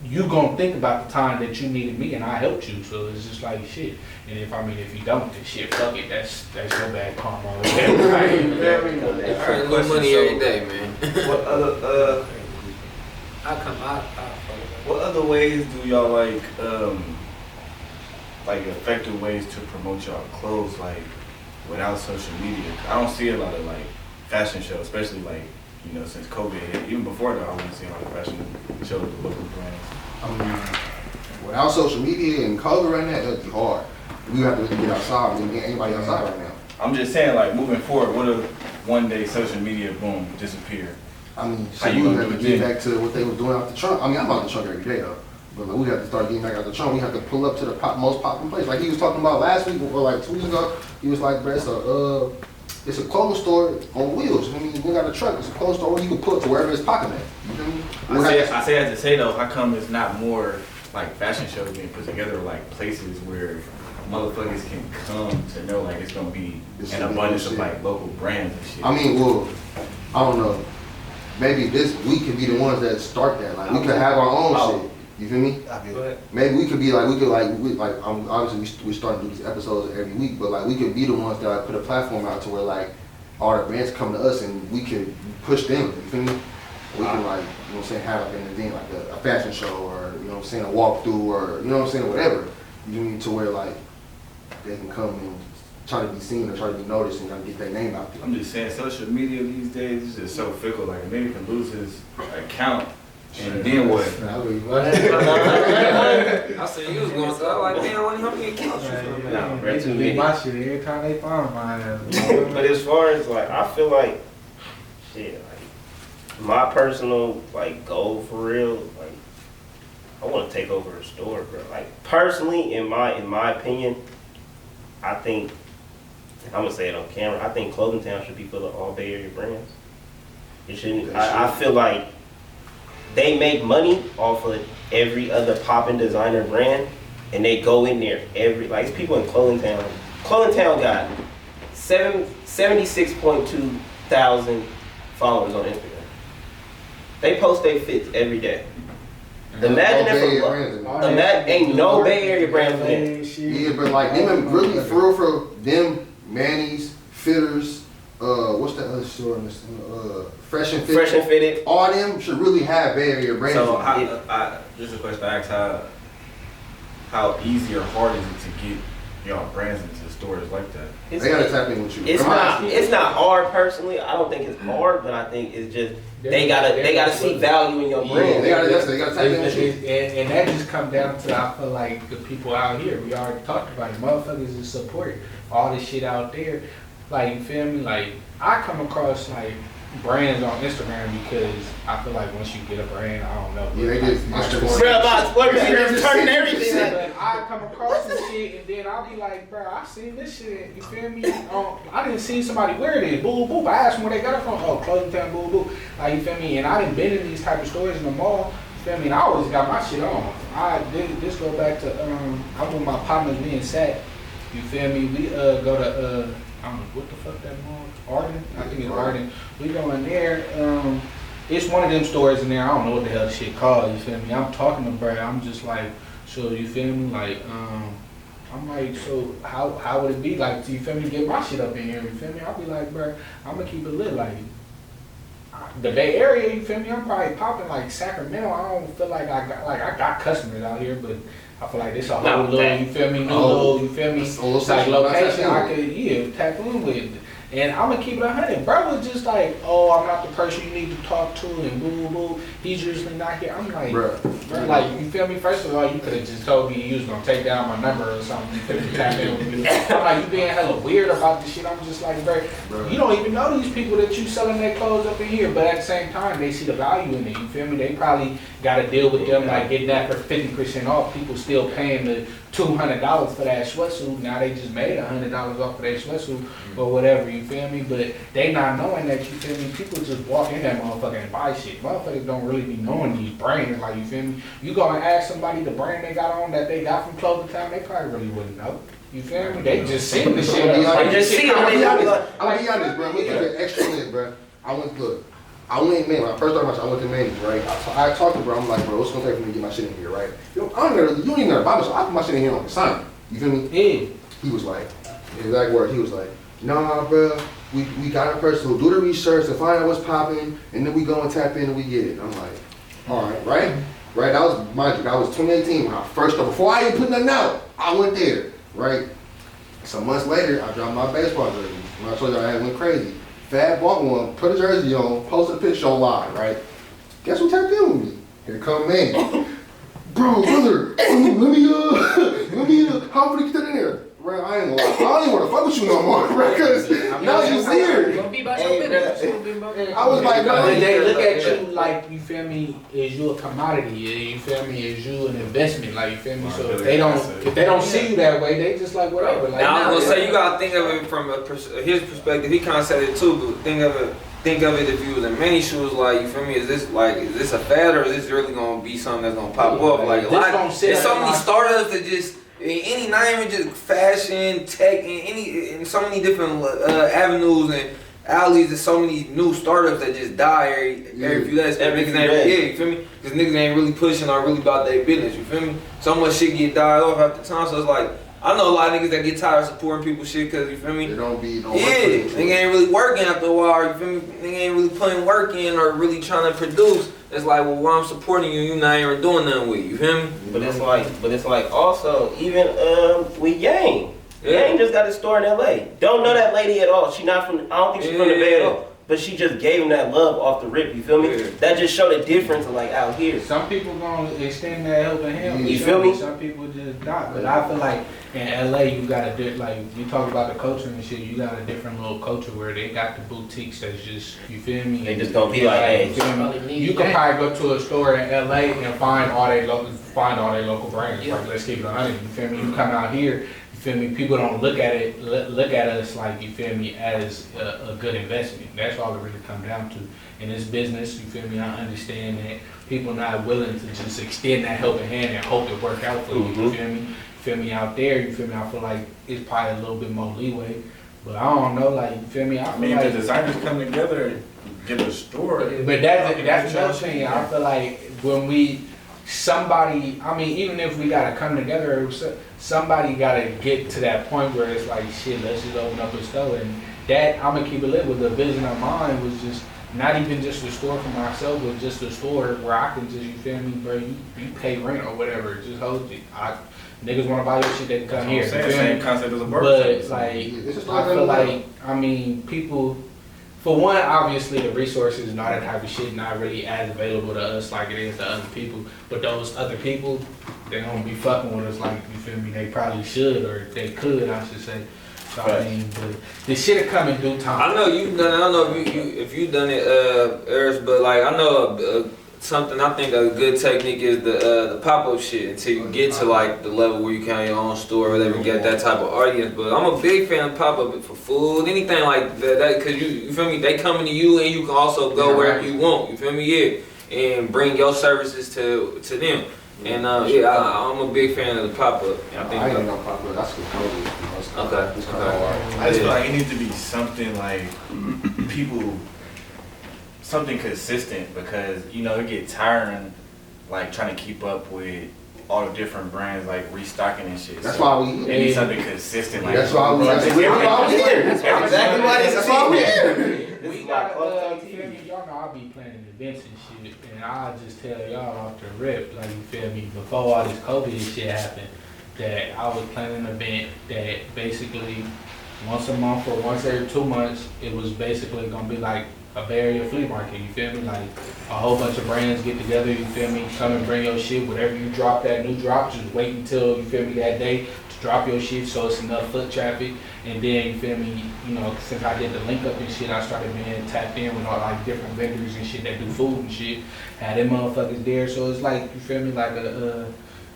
you gonna think about the time that you needed me and I helped you. So it's just like shit. And if you don't, then shit, fuck it. That's your bad karma. I earn good money every day, man. What other what other ways do y'all like effective ways to promote y'all clothes like without social media? I don't see a lot of like fashion shows, especially like, you know, since COVID hit. Even before that, I wasn't seeing a lot of fashion shows with local brands. I mean, without social media and COVID right now, that'd be hard. We have to really get outside. We can't get anybody outside right now. I'm just saying, like, moving forward, what if one day social media, boom, disappear? I mean, How you we gonna have do to it get then? back to what they were doing out the trunk. I mean, I'm out the trunk every day though. But like, we have to start getting back out the trunk. We have to pull up to the most popular place. Like he was talking about last week or like 2 weeks ago. He was like, bro, it's a clothing store on wheels. I mean, we got a truck. It's a clothing store where you can pull it to wherever it's popping at. You feel me? I say as to say though, how come it's not more like fashion shows being put together, like places where motherfuckers can come to know like it's gonna be an abundance of like local brands and shit? I mean, well, I don't know. Maybe we could be the ones that start that. Like we could have our own shit. You feel me? Maybe we could be like obviously we start to do these episodes every week, but like we could be the ones that like, put a platform out to where like all the brands come to us and we could push them. You feel me? We can like, you know what I'm saying, have like an event like a fashion show or, you know what I'm saying, a walkthrough or, you know what I'm saying, whatever. You need to where like they can come and try to be seen or try to be noticed and kind of get their name out there. I'm just saying, social media these days is just so fickle. Like a nigga can lose his account and then what? I said you was going to, I like, damn, how many accounts you from? Nah, bro, They too just many. leave my shit every time they find mine. But as far as like, I feel like, shit, like my personal like goal for real, like I want to take over a store, bro. Like personally, in my opinion, I think, and I'm gonna say it on camera, I think Clothing Town should be full of all Bay Area brands. It shouldn't. I feel like they make money off of every other poppin' designer brand, and they go in there like it's people in Clothing Town. Clothing Town got 76.2 thousand followers on Instagram. They post their fits every day. Imagine if ain't no Bay Area brands in. Yeah, but like them really for them, Manny's, Fitters, what's that other store? Fresh and Fitted. Fresh and Fitted. All them should really have Bay Area brands. So just a question I asked, how easy or hard is it to get y'all brands into stores like that? They gotta tap in with you. It's not hard personally. I don't think it's hard, but I think it's just they gotta see value in your brand. They gotta tap in with you. And that just comes down to, I feel like the people out here, we already talked about it, motherfuckers is support all this shit out there. Like, you feel me? Like, I come across like brands on Instagram because I feel like once you get a brand, I don't know. Yeah, they just turning everything. But I come across some shit and then I'll be like, bro, I seen this shit. You feel me? I didn't see somebody wear it. Boo boo. I asked them where they got it from. Oh, Clothing Town, boo boo. Like, you feel me? And I didn't been in these type of stores in the mall. You feel me? And I always got my shit on. This go back to I'm with my partners, me and Sat. You feel me? We go to I don't know what the fuck that mall. Arden? I think it's Arden. We go in there. It's one of them stores in there. I don't know what the hell the shit called. You feel me? I'm talking to Brad. I'm just like, so you feel me? Like, I'm like, so how would it be like? You feel me? Get my shit up in here. You feel me? I'll be like, bro, I'm gonna keep it lit. Like, the Bay Area. You feel me? I'm probably popping like Sacramento. I don't feel like I got customers out here, but I feel like this a whole little, you feel me, little, you feel me, like location I could, tap in with. And I'm gonna keep it 100. Bro was just like, oh, I'm not the person you need to talk to, and boo boo. He's usually not here. I'm like, bro, like, you feel me? First of all, you could have just told me you was gonna take down my number or something. You could have tapped in with me. I'm like, you being hella weird about this shit. I'm just like, bro, you don't even know these people that you selling their clothes up in here. But at the same time, they see the value in it. You feel me? They probably got to deal with them like getting that for 50% off. People still paying the $200 for that sweatsuit. Now they just made $100 off of that sweatsuit or whatever, you feel me? But they not knowing that, you feel me? People just walk in that motherfucker and buy shit. Motherfuckers don't really be knowing these brands, like, you feel me? You go and ask somebody the brand they got on that they got from Clothing Town, they probably really wouldn't know. You feel me? They just seen the shit. I'm just see it. gonna be honest, bro. We keep it extra lit, bro. I went, man, when I first started my shop, I went to Manny's, right? I talked to bro, I'm like, bro, what's gonna take for me to get my shit in here, right? You don't even know about this, I put my shit in here on consignment. You feel me? Yeah. He was like, exact word, he was like, nah, bro, we got a person who'll do the research to find out what's popping, and then we go and tap in and we get it. I'm like, all right, right? Right, that was, mind you, that was 2018 when I first started, before I even put nothing out, I went there, right? Some months later, I dropped my baseball jersey. When I told you I went crazy. Fat bought one, put a jersey on, posted a picture on live, right? Guess who tapped in with me? Here come man. Bro, brother, let me, how can we get that in there? Right, I ain't gonna lie. I don't even want to fuck with you no more, right? Because now you weird. Don't be about your business. I was like, no. They look at you like, you feel me, is you a commodity, you feel me, is you an investment, like, you feel me? So if they don't see you that way, they just like whatever. Like, Now I was gonna say you gotta think of it from his perspective. He kind of said it too, but think of it if you was in many shoes. Like, you feel me? Is this a fad or is this really gonna be something that's gonna pop up? Like a lot, there's so many startups that just. Not even just fashion, tech, in so many different avenues and alleys. There's so many new startups that just die every few days. You feel me? Because niggas ain't really pushing or really about their business. You feel me? So much shit get died off after time. So it's like I know a lot of niggas that get tired of supporting people's shit because you feel me. They don't be no nigga ain't really working after a while. You feel me? Nigga ain't really putting work in or really trying to produce. It's like, well, while I'm supporting you, you not even doing nothing with you. You feel me? But it's like also even with Yang. Yang just got a store in LA. Don't know that lady at all. She not from. I don't think she's from the Bay at all. But she just gave him that love off the rip. You feel me? Yeah. That just showed a difference of like out here. Some people gonna extend that helping hand. You feel me? Some people just not. But I feel like in LA you got like you talk about the culture and shit. You got a different little culture where they got the boutiques that's just you feel me. They just gonna be like, hey, you feel me? You can probably go to a store in LA and find all their local brands. Yeah. Like let's keep it 100. You feel me? You come out here. You feel me? People don't look at us like, you feel me, as a good investment. That's all it really comes down to. In this business, you feel me, I understand that people not willing to just extend that helping hand and hope it work out for you. You feel me? You feel me? Out there, you feel me? I feel like it's probably a little bit more leeway. But I don't know, like, you feel me? I mean, if the designers come together and get a store. But that's another thing. I feel like when somebody, I mean, even if we gotta come together, somebody gotta get to that point where it's like, shit, let's just open up a store. And that, I'm gonna keep it lit with the vision of mine was just not even just a store for myself, but just a store where I can just, you feel me, bro, you pay rent or whatever, just hold it. Niggas wanna buy your shit, they can come here. Same concept as a burger. But like, I feel like, I mean, people, for one, obviously the resources and all that type of shit not really as available to us like it is to other people. But those other people, they don't be fucking with us like, you feel me, they probably should or they could, I should say. So I mean, but this shit'll come in due time. I know you've done it. I don't know if you done it, Eris, but like I know something. I think a good technique is the pop up shit until you get to like the level where you can have your own store or whatever, get that type of audience. But I'm a big fan of pop up for food, anything like that. Cause you feel me? They coming to you and you can also go wherever you want. You feel me? Yeah, and bring your services to them. And I'm a big fan of the pop up. I ain't no pop up. That's what COVID. Okay. It's kind of hard. I just feel like it needs to be something like something consistent because it get tiring, like trying to keep up with all the different brands, like restocking and shit. That's why we need something consistent. Like that's why we here. That's exactly why this That's why we here. We got y'all know I be planning events and shit, and I just tell y'all off the rip, like you feel me, before all this COVID shit happened, that I was planning an event that basically once a month or once every 2 months, it was basically gonna be like a Bay Area flea market, you feel me? Like a whole bunch of brands get together, you feel me? Come and bring your shit, whatever you drop, that new drop, just wait until, you feel me, that day to drop your shit so it's enough foot traffic. And then, you feel me, since I did the link up and shit, I started being tapped in with all like different vendors and shit that do food and shit. Had them motherfuckers there, so it's like, you feel me, like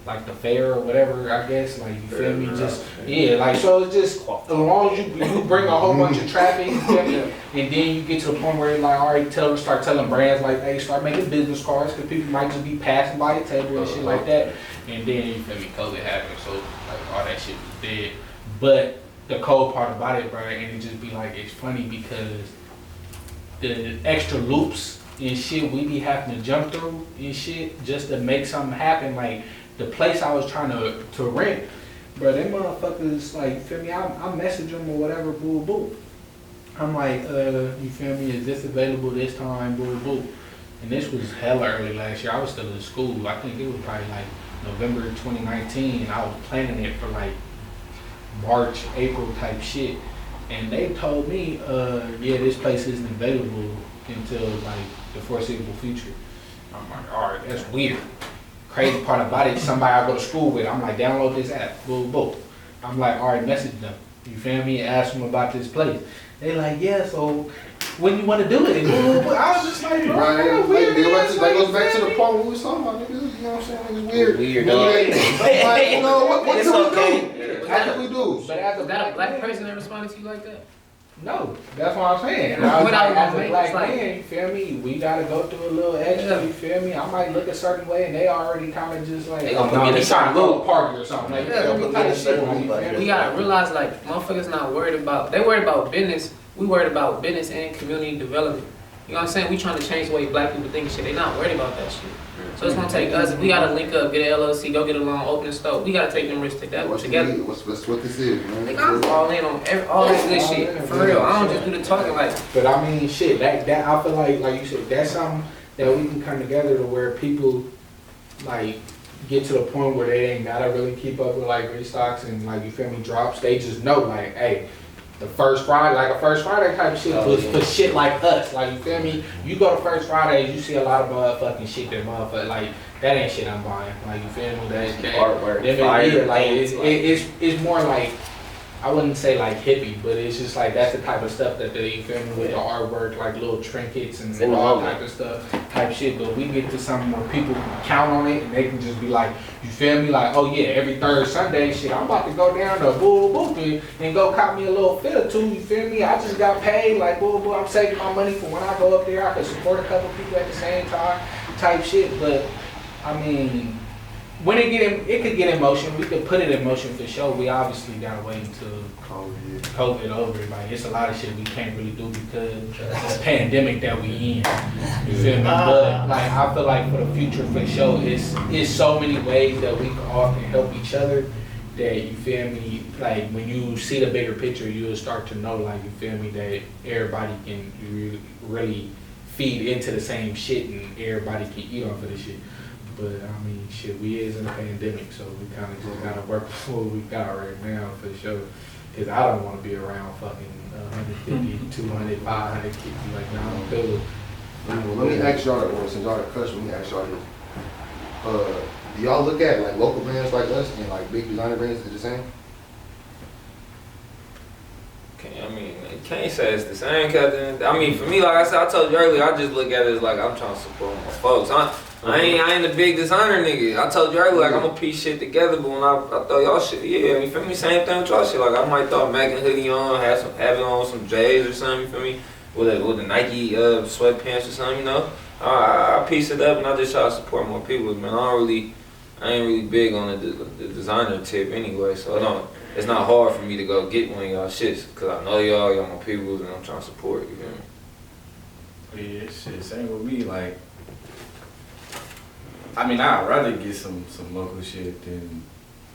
like the fair or whatever, I guess, like, you feel me, just, like, so it's just, as long as you bring a whole bunch of traffic, you feel me, and then you get to the point where you're like, all right, start telling brands, like, hey, start making business cards, because people might just be passing by the table and shit like that, and then, you feel me, COVID happened, so, like, all that shit was dead. But the cold part about it, bro, and it just be like, it's funny because the extra loops and shit we be having to jump through and shit just to make something happen. Like the place I was trying to rent, bro, them motherfuckers, like, feel me, I message them or whatever, boo boo. I'm like, you feel me, is this available this time, boo boo. And this was hella early last year. I was still in school. I think it was probably like November 2019. I was planning it for like March, April type shit. And they told me, yeah, this place isn't available until like the foreseeable future. I'm like, all right, that's weird. Crazy part about it, somebody I go to school with, I'm like, download this app, boo boo. I'm like, all right, message them. You feel me? Ask them about this place. They like, yeah, so when you want to do it? I was just like, bro, Right, weird. that goes back to the point we was talking about, niggas. You know what I'm saying? It's weird. Weird, But, dog. like, you know, what It's do we okay. do? What do we do? But as Was that a black person that responded to you like that? No, that's what I'm saying. And I was What like, I was as a saying, black it's like- man, you feel me? We gotta go through a little extra, you feel me? I might look a certain way and they already kind of just like, They gonna oh, put no, me in they a trying to certain go to mood. a party or something. Like, Yeah, you feel they me? gonna put me in Type a shit, certain like, you mood, feel like, We me? gotta realize, like, motherfuckers not worried about, they worried about business. We worried about business and community development. You know what I'm saying? We trying to change the way black people think and shit. They not worried about that shit. So it's gonna take us, we gotta link up, get an LLC, go get a loan, open a store. We gotta take them risks together. What's together. what this is, man. Nigga, I'm all in on all this good shit. For real. I don't just do the talking like, But I mean, shit, that I feel like you said, that's something that we can come together to where people, like, get to the point where they ain't gotta really keep up with, like, restocks and, like, you feel me, drops. They just know, like, hey, the first Friday, like a first Friday type of shit, for shit like us. Like, you feel me? You go to first Fridays, you see a lot of motherfucking shit that motherfucker, like, that ain't shit I'm buying. Like, you feel me? That Artwork, them fire, yeah, like, things, it's more like, I wouldn't say like hippie, but it's just like that's the type of stuff that they, you feel me, with the artwork, like little trinkets and It's in the all moment. type of stuff, type shit. But we get to something where people can count on it and they can just be like, you feel me, like, oh yeah, every third Sunday, shit, I'm about to go down to Boo Boo and go cop me a little fit or two. You feel me? I just got paid, like Boo Boo. I'm saving my money for when I go up there. I can support a couple people at the same time, type shit. But I mean, when it could get in motion. We could put it in motion for sure. We obviously gotta wait until COVID over. Like, it's a lot of shit we can't really do because it's a pandemic that we in. You feel me? But like, I feel like for the future, for sure, it's so many ways that we all can help each other. That, you feel me? Like, when you see the bigger picture, you'll start to know, like, you feel me, that everybody can really feed into the same shit and everybody can eat off of the shit. But I mean, shit, we is in a pandemic, so we kind of just gotta work with what we got right now for sure. Cause I don't want to be around fucking 150, 200, 500 kids. Like, nah, I don't feel it. Let me ask y'all that one, since y'all got cussed, let me ask y'all this. Do y'all look at like local brands like us and like big designer brands is the same? I mean, you can't say it's the same, cause I mean, for me, like I said, I told you earlier, I just look at it as like I'm trying to support my folks. I ain't a big designer nigga. I told you earlier, like I'm gonna piece shit together, but when I throw y'all shit, yeah, you feel me? Same thing with y'all shit. Like I might throw a Mackin hoodie on, have it on some J's or something, you feel me? With a Nike sweatpants or something, you know? I piece it up and I just try to support more people, man. I ain't really big on the designer tip anyway, so it's not hard for me to go get one of y'all shits, cause I know y'all my people and I'm trying to support, you feel me? Yeah, shit, same with me. Like, I mean, I'd rather get some local shit than,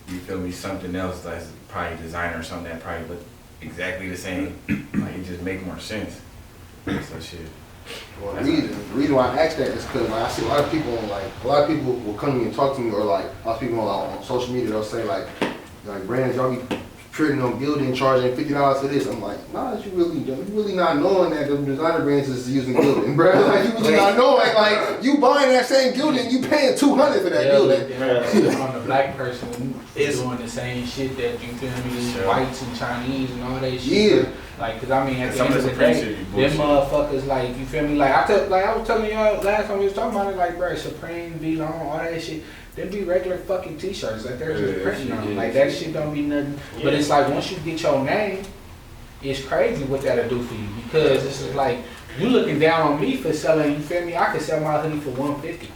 you feel me, something else that's probably designer or something that probably look exactly the same. Like, it just make more sense. So shit. Well, the reason why I ask that is because like, I see a lot of people will come to me and talk to me, or like a lot of people on social media, they'll say like brands, y'all be printing on gilding, charging $50 for this. I'm like, nah, you really not knowing that the designer brands is using gilding, bro. Like, you really not knowing, like, you buying that same gilding, you paying $200 for that gilding. On the black person is doing the same shit that, you feel me, whites and Chinese and all that shit. Yeah. Like, cause I mean, at the Some end of of the the day, them motherfuckers, like, you feel me, like I was telling y'all last time we was talking about it, like, bro, Supreme, V-Long, all that shit. Them be regular fucking t-shirts, like they're just printing on them. Like, that shit don't be nothing. But it's like, once you get your name, it's crazy what that'll do for you. Because it's just like, you looking down on me for selling, you feel me? I could sell my hoodie for $150.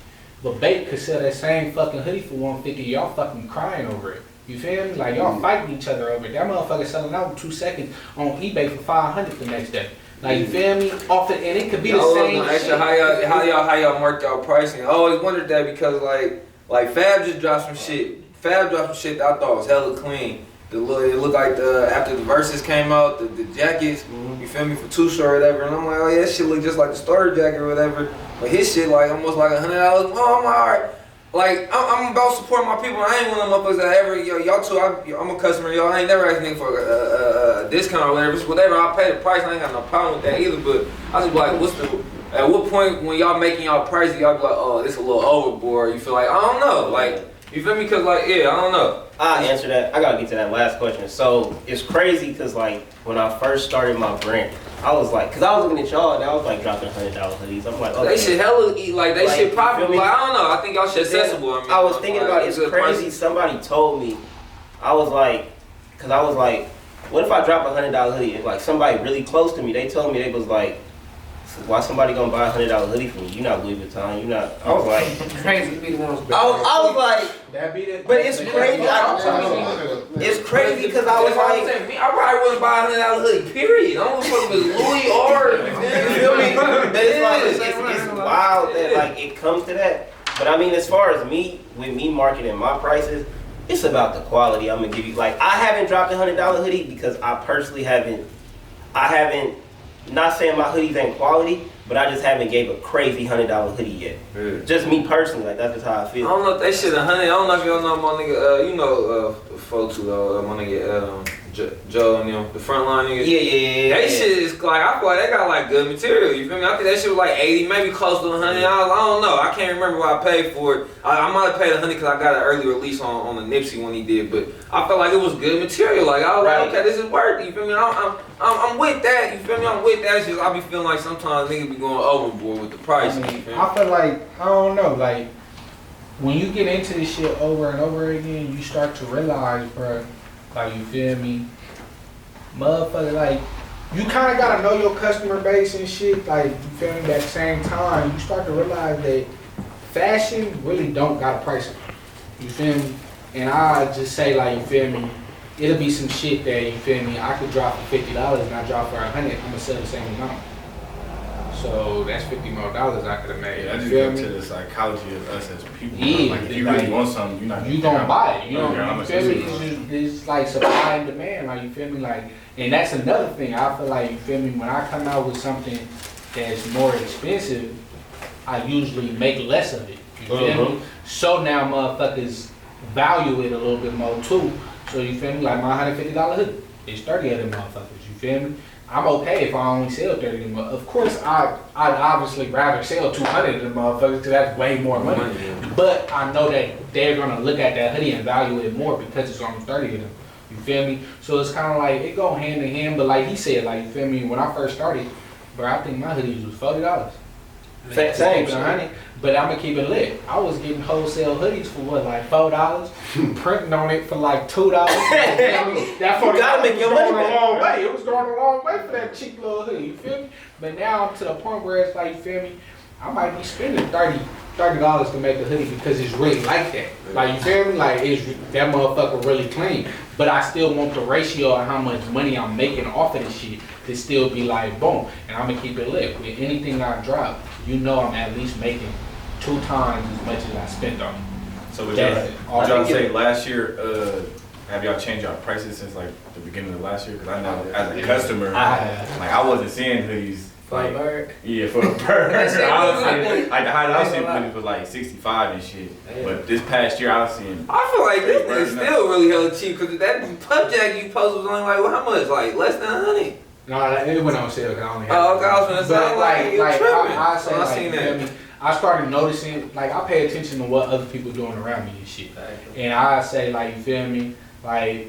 But Bait could sell that same fucking hoodie for $150. Y'all fucking crying over it. You feel me? Like, y'all fighting each other over it. That motherfucker selling out in 2 seconds on eBay for $500 the next day. Like, you feel me? Off it, and it could be the I was same gonna ask shit. you how y'all mark y'all pricing. I always wondered that because like Fab just dropped some shit. Fab dropped some shit that I thought was hella clean. It looked like after the verses came out, the jackets, you feel me, for Too Short or whatever. And I'm like, oh yeah, that shit look just like the starter jacket or whatever. But his shit like almost like $100. Oh, I'm alright. Like, I'm about supporting my people. I ain't one of them motherfuckers that ever, y'all too, I'm a customer, y'all. I ain't never asked nigga for a discount or whatever. It's whatever, I'll pay the price. I ain't got no problem with that either. But I just be like, at what point when y'all making y'all price, y'all be like, oh, this a little overboard. You feel like, I don't know. Like, you feel me? Cause like, yeah, I don't know. I'll answer that. I gotta get to that last question. So it's crazy because like when I first started my brand, I was like, cause I was looking at y'all and I was like dropping $100 hoodies. I'm like, okay. They should hella eat like they should probably. Like, I don't know. I think y'all should accessible. I mean, I was thinking about it. It's crazy. Prices. Somebody told me, I was like, what if I drop a $100 hoodie? If like somebody really close to me, they told me they was like, why somebody gonna buy a $100 hoodie from you? You not Louis Vuitton. You not. I was like, Crazy to be the ones. I was like. That be the, But it's crazy. It's crazy because I was like, I probably wouldn't buy a $100 hoodie. Period. I don't fuck with Louis or you feel me? But it's like it's wild that like it comes to that. But I mean, as far as me, with me marketing my prices, it's about the quality. I'm gonna give you like I haven't dropped a $100 hoodie because I personally haven't. Not saying my hoodies ain't quality, but I just haven't gave a crazy $100 hoodie yet. Yeah. Just me personally, like that's just how I feel. I don't know if they shit 100. I don't know if y'all know my nigga. You know, folks my nigga Joe and them, the front line niggas. Yeah. They shit is like I feel like they got like good material. You feel me? I think that shit was like 80, maybe close to $100. I don't know. I can't remember what I paid for it. I might have paid 100 because I got an early release on the Nipsey when he did. But I felt like it was good material. Like I was like, okay, this is worth it. You feel me? I'm with that. You feel me? I'm with that. It's just I be feeling like sometimes niggas be going overboard with the price. I mean, I feel like, I don't know, like, when you get into this shit over and over again, you start to realize, bro, like, you feel me? Motherfucker, like, you kind of got to know your customer base and shit, like, you feel me? But at the same time, you start to realize that fashion really don't got a price on it. You feel me? And I just say, like, you feel me? It'll be some shit that, you feel me, I could drop for $50 and I drop for $100, I'm gonna sell the same amount. So that's $50 more I could have made. Yeah, I just feel go me? to the psychology of us as people. Yeah, Like if you like, really want something, you're not you gonna buy it. You know, how you much feel me? it is. It's like supply and demand. Like you feel me? Like, and that's another thing. I feel like you feel me. When I come out with something that's more expensive, I usually make less of it. You feel me? So now motherfuckers value it a little bit more too. So you feel me? Like my $150 hoodie, it's 30 of them motherfuckers. You feel me? I'm okay if I only sell 30 of them. Of course, I'd obviously rather sell 200 of them motherfuckers because that's way more money. But I know that they're gonna look at that hoodie and value it more because it's only 30 of them. You feel me? So it's kind of like it go hand in hand. But like he said, like you feel me? When I first started, bro, I think my hoodies was $40. Same, but I'm gonna keep it lit. I was getting wholesale hoodies for what, like $4, printing on it for like $2. That $40 gotta make your money going a back. long way. It was going a long way for that cheap little hoodie. You feel me? But now I'm to the point where it's like, you feel me? I might be spending $30 to make a hoodie because it's really like that. Like you feel me? Like it's that motherfucker really clean. But I still want the ratio of how much money I'm making off of this shit to still be like boom. And I'm gonna keep it lit. With anything I drop, you know I'm at least making 2 times as much as I spent on it. So would y'all say last year, have y'all changed your prices since like the beginning of last year? Because I know as a customer, like I wasn't seeing hoodies. For a bird? Yeah, for a bird. I was seeing, like the height I was seeing That's a lot. was like 65 and shit. But this past year I was seeing. I feel like this is still really hella cheap because that pup jacket you posted was only like, well, how much? Like less than 100. No, it went on sale because I only had Oh, okay, I was gonna say, but like, you're tripping. I say, So I like, seen you feel that. me? I started noticing, like, I pay attention to what other people doing around me and shit. And I say, like, you feel me? Like,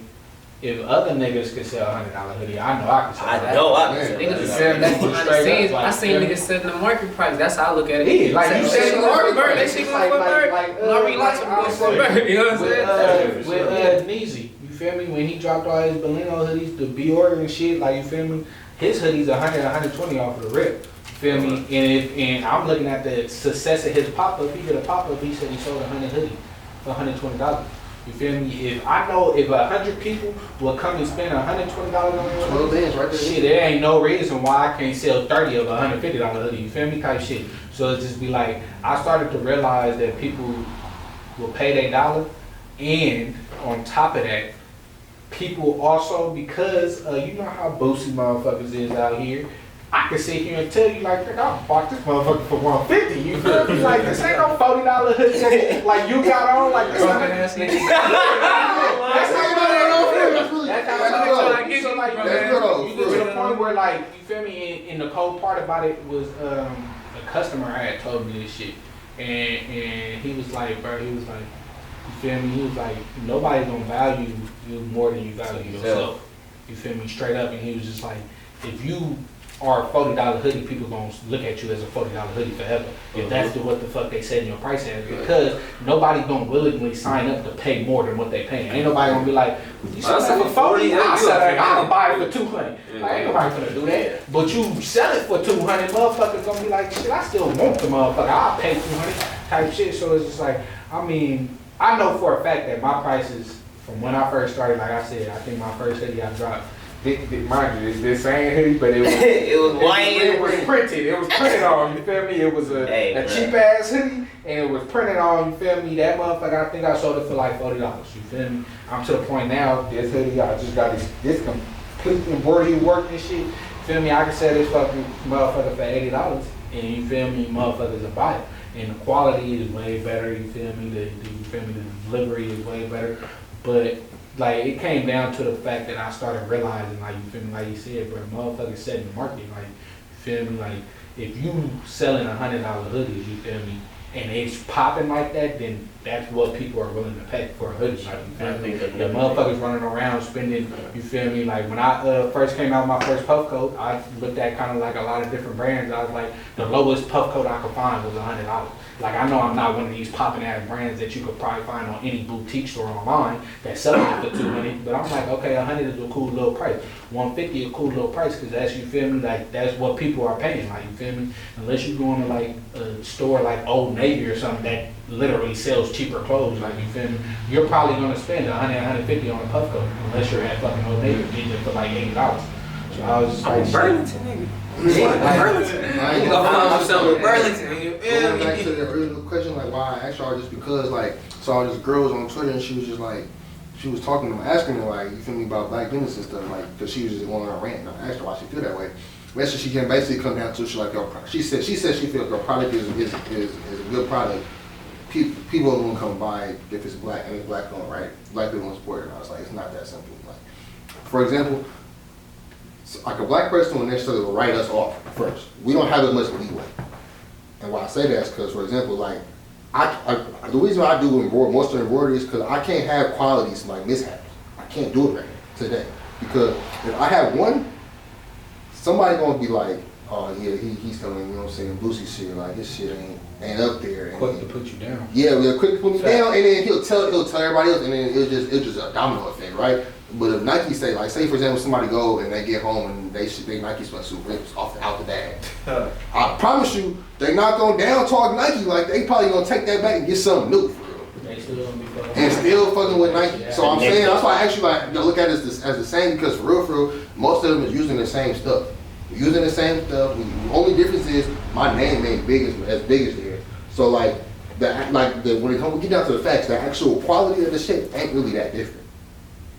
if other niggas could sell $100 hoodie, I know I can sell. I know I Niggas can is sell selling that Straight behind up, the scenes. like, I seen yeah. niggas setting the market price. That's how I look at it. Yeah, like you said, They going for a bird. They shit going for a bird. I relax on going for a bird. You know what I'm saying? With Neezy, you feel me? When he dropped all his Bellino hoodies, the Bior and shit, like, you feel me? His hoodies 100, 120 off of the rip. You feel me? And I'm looking at the success of his pop-up. He did a pop-up, he said he sold 100 hoodies for $120. You feel me? If I know if 100 people will come and spend $120 on your 12 bands right there. shit, there ain't no reason why I can't sell 30 of a $150 hoodie. You feel me? Type shit. So it's just be like, I started to realize that people will pay their dollar, and on top of that, people also, because you know how boosty motherfuckers is out here, I can sit here and tell you like, I bought this motherfucker for $150. You feel me? Like this ain't no $40 hoodie like you got on. Like this ain't. That's how you get to the point where like, you feel me? And the cold part about it was a customer had told me this shit, and he was like, bro, he was like, you feel me? He was like, nobody's gonna value you more than you value yourself. You feel me? Straight up, and he was just like, if you are a $40 hoodie, people gonna look at you as a $40 hoodie forever. If that's what the fuck they set your price at, because nobody's gonna willingly sign up to pay more than what they paying. Ain't nobody gonna be like, you sell it for 40, I'll buy it for 200. Like, ain't nobody gonna do that. But you sell it for 200, motherfuckers gonna be like, shit, I still want the motherfucker. I'll pay 200 type shit. So it's just like, I mean, I know for a fact that my prices from when I first started, like I said, I think my first hoodie I dropped. Mind you, it's this same hoodie, but it was it was white. It was printed. It was printed on. You feel me? It was a cheap ass hoodie, and it was printed on. You feel me? That motherfucker. I think I sold it for like $40. You feel me? I'm to the point now. This hoodie, I just got this complete embroidery work and shit. You feel me? I can sell this fucking motherfucker for $80, and you feel me? Motherfuckers will buy it, and the quality is way better. You feel me? You feel me? The delivery is way better, but. Like, it came down to the fact that I started realizing, like, you feel me, like you said, bro, motherfuckers setting the market, like, you feel me, like, if you selling $100 hoodies, you feel me, and it's popping like that, then that's what people are willing to pay for a hoodie. Like, you feel me? The motherfuckers running around spending, you feel me, like, when I first came out with my first puff coat, I looked at kind of like a lot of different brands. I was like, the lowest puff coat I could find was $100. Like, I know I'm not one of these popping ass brands that you could probably find on any boutique store online that's selling it for $200, but I'm like, okay, $100 is a cool little price. $150 a cool little price, because that's, you feel me, like, that's what people are paying, like, you feel me? Unless you go into, like, a store like Old Navy or something that literally sells cheaper clothes, like, you feel me? You're probably going to spend $100, $150 on a puff coat, unless you're at fucking Old Navy getting it for like $80. So I was just like, Burlington, nigga. Going back to the original question, like why I asked y'all, just because like saw these girls on Twitter and she was just like, she was talking to them, asking them like, you feel me, about black business and stuff, like, because she was just going on a rant, and I asked her why she feel that way. Basically, she can basically come down to, she like, yo, she said she feels your product is a good product. People are gonna come buy it if it's black, and it's black owned, right? Black people gonna support it. And I was like, it's not that simple. Like, for example, like a black person will necessarily write us off first. We don't have as much leeway. And why I say that is because, for example, like, the reason why I do most of embroidery is because I can't have qualities like mishaps. I can't do it right now, today. Because if I have one, somebody gonna be like, oh yeah, he's telling, you know what I'm saying, Boosie shit, like his shit ain't up there. And quick to put you down. Yeah, quick to put me down, and then he'll tell everybody else, and then it's just a domino effect, right? But if Nike say, like, say for example, somebody go and they get home and they Nike sweatsuit rips out the bag. I promise you, they not gonna down talk Nike. Like, they probably gonna take that back and get something new for real. They still gonna be fucking. And still fucking with Nike. Yeah. So I'm saying, that's why I actually like look at it as the same, because for real, most of them is using the same stuff. We're using the same stuff. The only difference is my name ain't as big as theirs. So like when we get down to the facts, the actual quality of the shit ain't really that different.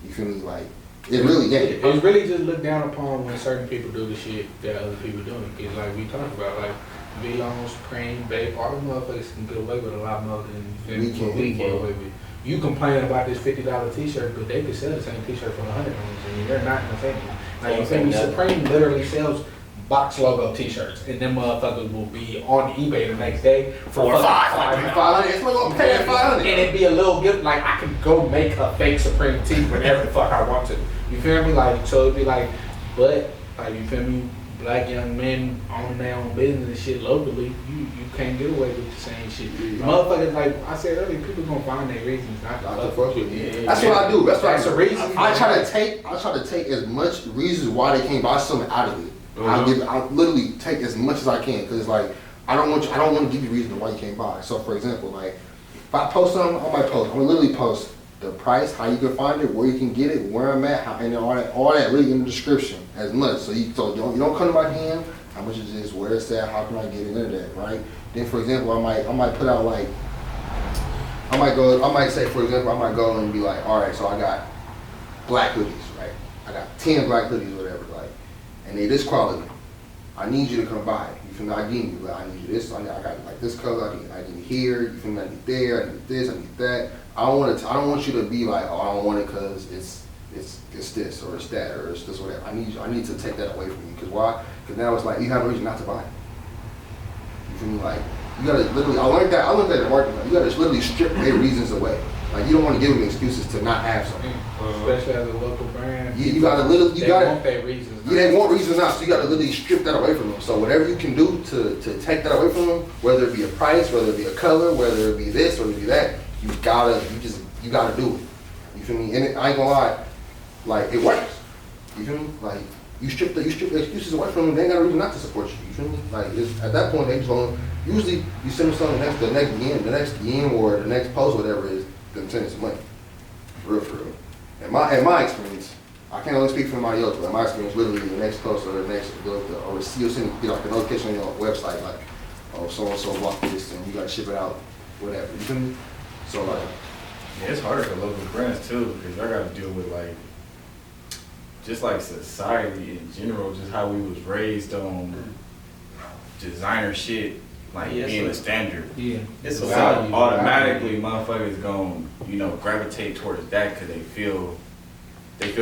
You feel me? Like, it really ain't. It's really just looked down upon when certain people do the shit that other people doing. Cause like we talked about, like V-Long, Supreme, Babe, all the motherfuckers can get away with a lot more than we can get away with. You complain about this $50 t-shirt, but they could sell the same t-shirt for $100, and they're not gonna take it. Like, you feel me? Supreme literally sells box logo t-shirts, and them motherfuckers will be on eBay the next day for $500. It's gonna pay $500. And it'd be a little gift. Like, I can go make a fake Supreme tee whenever the fuck I want to. You feel me? Like, so it'd be like, but like, you feel me? Black young men own their own business and shit locally. You can't get away with the same shit. Motherfuckers, like I said earlier, people gonna find their reasons not to fuck with you. That's what I do. That's the reason. I try to take as much reasons why they can't buy something out of it. I literally take as much as I can, because like I don't want to give you reason why you can't buy. So for example, like if I post something, I might post. I'm gonna literally post the price, how you can find it, where you can get it, where I'm at, and all that really in the description as much. So you don't come to my DM, how much is this, where it's at, how can I get it into that, right? Then for example, I might put out like, I might say for example, I might go and be like, all right, so I got black hoodies, right? I got 10 black hoodies, whatever, like, and they this quality. I need you to come buy it. You feel me? I need you. Like, I need you this. I got like this color. I need here. You feel me? I need there. I need this. I need that. I don't want you to be like, oh, I don't want it because it's this or it's that or it's this or whatever. I need to take that away from you. Because why? Because now it's like you have a reason not to buy it. You feel me? Like you gotta literally. I learned that in marketing. You gotta literally strip their reasons away. Like you don't want to give them excuses to not have something. Especially as a local brand. You gotta literally. They want their reasons. Yeah, they want reasons not. So you gotta literally strip that away from them. So whatever you can do to take that away from them, whether it be a price, whether it be a color, whether it be this or it be that, you gotta do it. You feel me? And I ain't gonna lie, like it works. You feel me? Like you strip the excuses away from them, they ain't got a reason not to support you. You feel me? Like at that point they just going. Usually you send them something the next DM or the next post, whatever it is, them sending some money. For real. In my experience, I can't only speak for somebody else, but in my experience, literally the next post or the next or you'll send get like a notification on your website like, oh so and so bought this and you gotta ship it out, whatever. You feel me? So like. Yeah, it's harder for local brands too, because I got to deal with like, just like society in general, just how we was raised on designer shit, like being a standard. Yeah, It's so automatically motherfuckers gon' gravitate towards that because they feel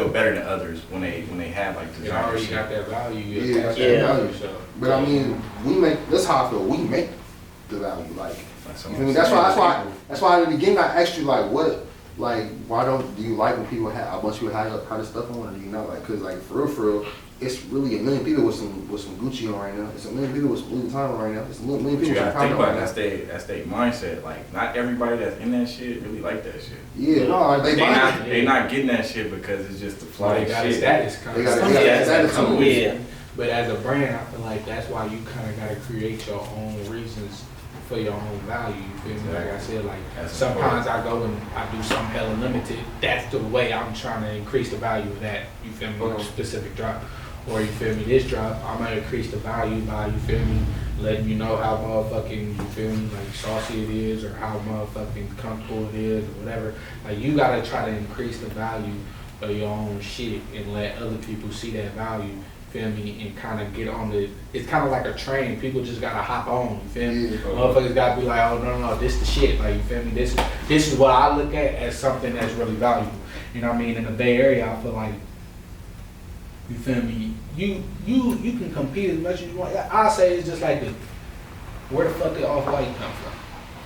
better than others when they have like it designer already shit. got that value. Yeah, Value. So. But I mean, that's how I feel. We make the value. Like, Like you feel me? That's why in the beginning I asked you like, why do you like when people have a bunch of people have this stuff on, or do you not like? Cause like for real, it's really a million people with some Gucci on right now. It's a million people with Louis Vuitton on right now. It's a million people. You with gotta think Prada about right it. That's their mindset. Like not everybody that's in that shit really like that shit. Yeah, no, like they not getting that shit because it's just the fly They got shit. a status. They got a status on it. Yeah. But as a brand, I feel like that's why you kind of got to create your own reasons for your own value. You feel me? Like I said, like sometimes I go and I do something hella limited. That's the way I'm trying to increase the value of that. You feel me? A specific drop. Or you feel me? This drop, I'm gonna increase the value by, you feel me, letting you know how motherfucking, you feel me, like saucy it is, or how motherfucking comfortable it is, or whatever. Like you gotta try to increase the value of your own shit and let other people see that value. Feel me, and kind of get on it's kind of like a train. People just gotta hop on. You feel me? Motherfuckers gotta be like, oh no, this the shit. Like you feel me? This is what I look at as something that's really valuable. You know what I mean? In the Bay Area, I feel like, you feel me? You can compete as much as you want. I say it's just like where the fuck did Off-White come from?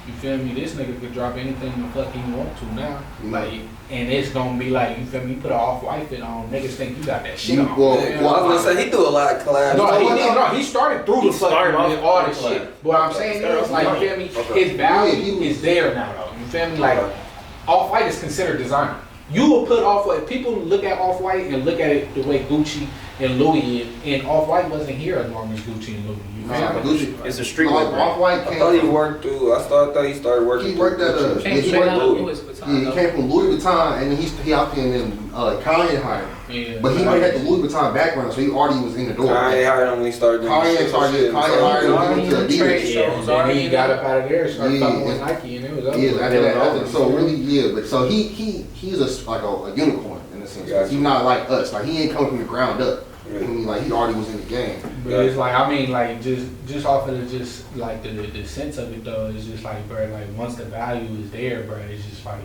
You feel me? This nigga could drop anything the fuck he want to now. Like, and it's gonna be like, you feel me? You put an Off-White fit on, niggas think you got that shit on. I was gonna say he do a lot of collabs. No, he started through the fucking with all this shit. But what I'm saying is, like, you feel me? His value is there now, though. You feel me? Like, Off-White is considered designer. You will put Off-White, people look at Off-White and look at it the way Gucci and Louis is, and Off-White wasn't here as long as Gucci and Louis. You know? Gucci. It's a streetwear brand. Off-White I thought he worked through. I thought he started working. He worked at He came from Louis Vuitton, and then he out there and then Kanye hired him. Yeah. But he already had the Louis Vuitton background, so he already was in the door. Kanye hired him when he started doing Kanye hired him to Adidas. And then he got up out of there and started fucking with Nike, and it was over. Yeah, so really, but so he's like a unicorn in a sense. He's not like us. Like he ain't coming from the ground up. I mean, like he already was in the game. But it's like, I mean, like just off of the sense of it though, it's just like, bro, like once the value is there, bro, it's just like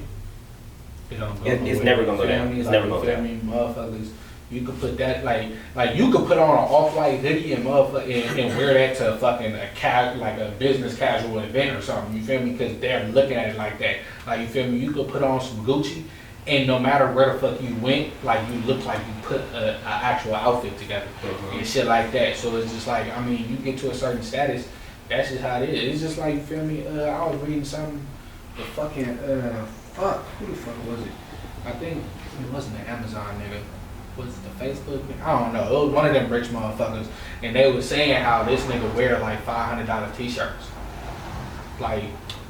it don't go nowhere. It's never gonna go down. It's never gonna go down. Motherfuckers, you could put that like you could put on an Off-White hoodie and and wear that to fucking a business casual event or something. You feel me? Because they're looking at it like that. Like you feel me? You could put on some Gucci. And no matter where the fuck you went, like you look like you put an actual outfit together and shit like that. So it's just like, I mean, you get to a certain status, that's just how it is. It's just like, you feel me? I was reading something, the fucking who the fuck was it? I think it wasn't the Amazon nigga. Was it the Facebook? I don't know. It was one of them rich motherfuckers, and they was saying how this nigga wear like $500 t-shirts. Like,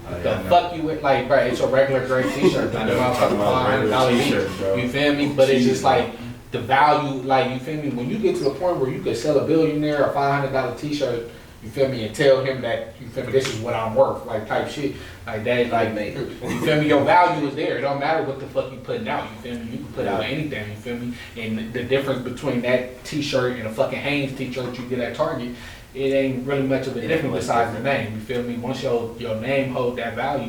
The fuck you with, like, bro, it's a regular gray t-shirt, like, the motherfucking $500 t-shirt, you feel me? But it's just like, the value, like, you feel me? When you get to the point where you could sell a billionaire a $500 t-shirt, you feel me, and tell him that, you feel me, this is what I'm worth, like, type shit, like that, like, you feel me, your value is there. It don't matter what the fuck you putting out, you feel me? You can put out anything, you feel me? And the difference between that t-shirt and a fucking Hanes t-shirt you get at Target, it ain't really much of a difference besides the name, you feel me? Once your name hold that value,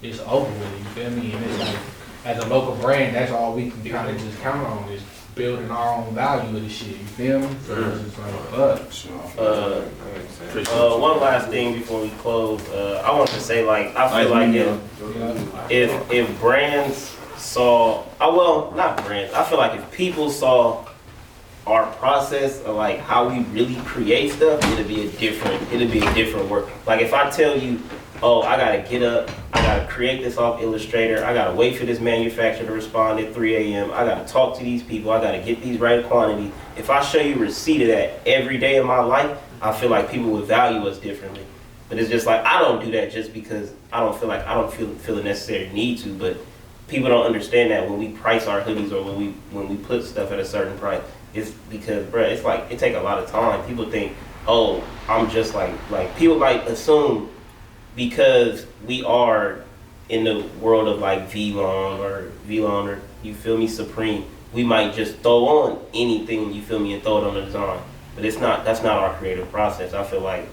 it's over with, you feel me? And it's like, as a local brand, that's all we can kind of just count on is building our own value of this shit, you feel me? So it's just like, one last thing before we close. I want to say, like, I feel like if brands saw, well, not brands, I feel like if people saw our process of like how we really create stuff, it'll be a different work. Like if I tell you, oh, I gotta get up, I gotta create this off Illustrator, I gotta wait for this manufacturer to respond at 3 a.m., I gotta talk to these people, I gotta get these right quantity. If I show you a receipt of that every day of my life, I feel like people would value us differently. But it's just like, I don't do that just because I don't feel the necessary need to, but people don't understand that when we price our hoodies or when we put stuff at a certain price, it's because, bruh, it's like, it take a lot of time. People think, oh, I'm just like people like assume because we are in the world of like V-Long or you feel me, Supreme, we might just throw on anything, you feel me, and throw it on the design. But that's not our creative process. I feel like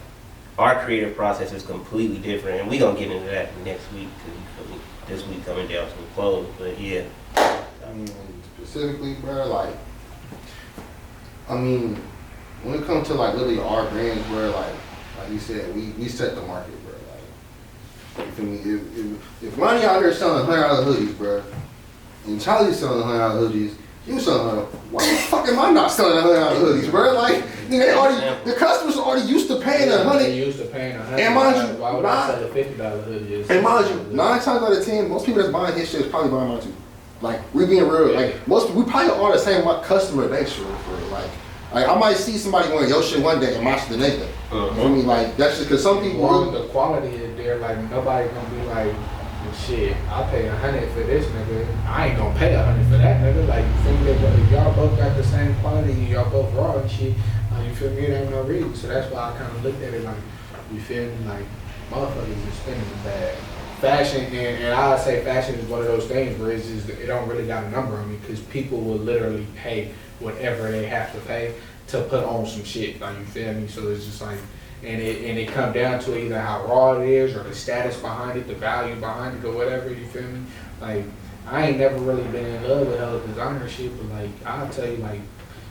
our creative process is completely different, and we gonna get into that next week, cause you feel me, this week coming down to the close, but yeah. I mean, specifically, bro, like, I mean, when it comes to like literally our brands, bro, like you said, we set the market, bro. Like, you feel me? If Ronnie out there selling $100 hoodies, bro, and Charlie's selling $100 hoodies, you selling why the fuck am I not selling $100 hoodies, bro? Like, the customers are already used to paying $100. They used to paying $100. And mind you, why would I sell a $50 hoodie? And mind you, 9 times out of 10, most people that's buying his shit is probably buying mine too. Like, we being real, like we probably are the same customer base for real. Like I might see somebody wearing your shit one day and my shit the next day. I mean, like that's just because some people the quality is there. Like nobody gonna be like, shit, I'll pay $100 for this nigga. I ain't gonna pay $100 for that nigga. Like you feel me? If y'all both got the same quality, y'all both raw and shit. You feel me? It ain't no reason. So that's why I kind of looked at it like, you feel me? Like motherfuckers is spending the bag. Fashion, and I say fashion is one of those things where it's just, it don't really got a number on me because people will literally pay whatever they have to pay to put on some shit, like you feel me? So it's just like, and it come down to either how raw it is or the status behind it, the value behind it or whatever, you feel me? Like, I ain't never really been in love with hella designer shit, but like, I'll tell you like,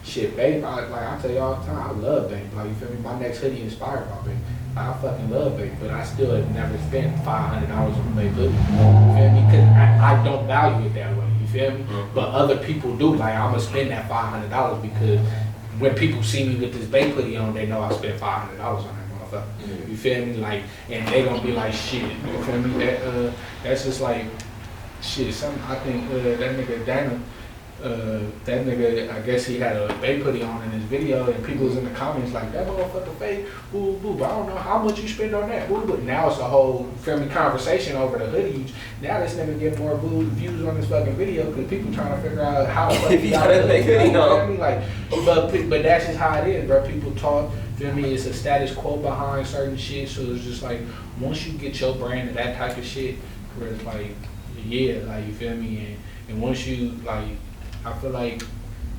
shit, Babe, I tell you all the time, I love Babe, like you feel me? My next hoodie inspired by Babe. I fucking love Babe, but I still have never spent $500 on Babe hoodie. You feel me? Because I don't value it that way. You feel me? But other people do. Like I'm gonna spend that $500 because when people see me with this Babe hoodie on, they know I spent $500 on that motherfucker. You feel me? Like, and they gonna be like, shit. You feel me? That's just like, shit. I think that nigga Dana. That nigga, I guess he had a Babe hoodie on in his video, and people was in the comments like, that motherfucker fake, boo boo, but I don't know how much you spend on that, boo. But now it's a whole family conversation over the hoodies. Now this nigga get more views on this fucking video because people trying to figure out how the fuck he got a fake hoodie on. Like, but that's just how it is, bro. People talk, feel me? It's a status quo behind certain shit, so it's just like, once you get your brand and that type of shit, where it's like, yeah, like, you feel me? And once you, like, I feel like,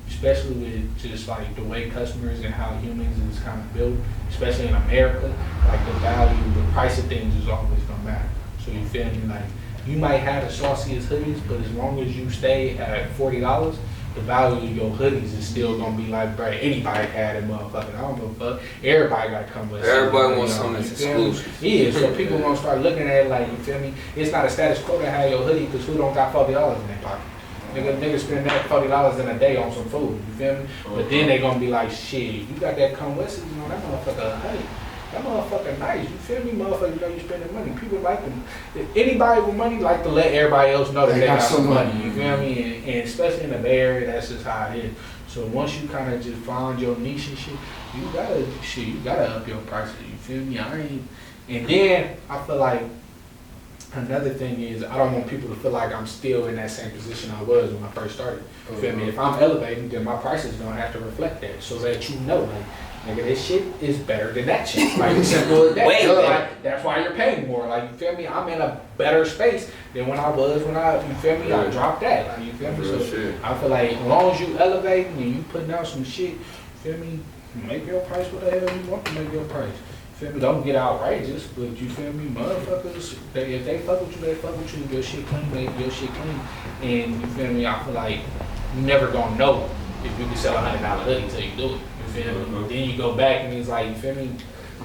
especially with just like the way customers and how humans is kind of built, especially in America, like the value, the price of things is always gonna matter. So you feel me? Like you might have the sauciest hoodies, but as long as you stay at $40, the value of your hoodies is still gonna be like, bro, anybody had it, motherfucker. I don't give a fuck. Everybody gotta come with something. Everybody wants something that's exclusive. Yeah, so people gonna start looking at it like, you feel me? It's not a status quo to have your hoodie because who don't got $40 in their pocket? Niggas spend that $40 in a day on some food, you feel me? But then they gonna be like, shit, you got that Comewetseason on, that motherfucker, hey, that motherfucker nice, you feel me, motherfucker, you know you spending money. People like them. Anybody with money like to let everybody else know that they got some money, you feel me? And especially in the Bay Area, that's just how it is. So once you kind of just find your niche and shit, you gotta up your prices, you feel me? And then I feel like another thing is I don't want people to feel like I'm still in that same position I was when I first started. You feel me? If I'm elevating, then my price is gonna have to reflect that, so that you know, like, nigga, this shit is better than that shit. Like, simple as that. Way Like, better. that's why you're paying more. Like, you feel me? I'm in a better space than when I was when I, you feel me? I dropped that. Like, you feel me? Real So shit. I feel like as long as you elevating and you putting out some shit, you feel me? Make your price what the hell you want to make your price. You feel me? Don't get outrageous, but you feel me? Motherfuckers, if they fuck with you, they fuck with you. Your shit clean, your shit clean. And you feel me? I feel like you never gonna know if you can sell $100 hoodie until you do it. You feel me? Then you go back and it's like, you feel me?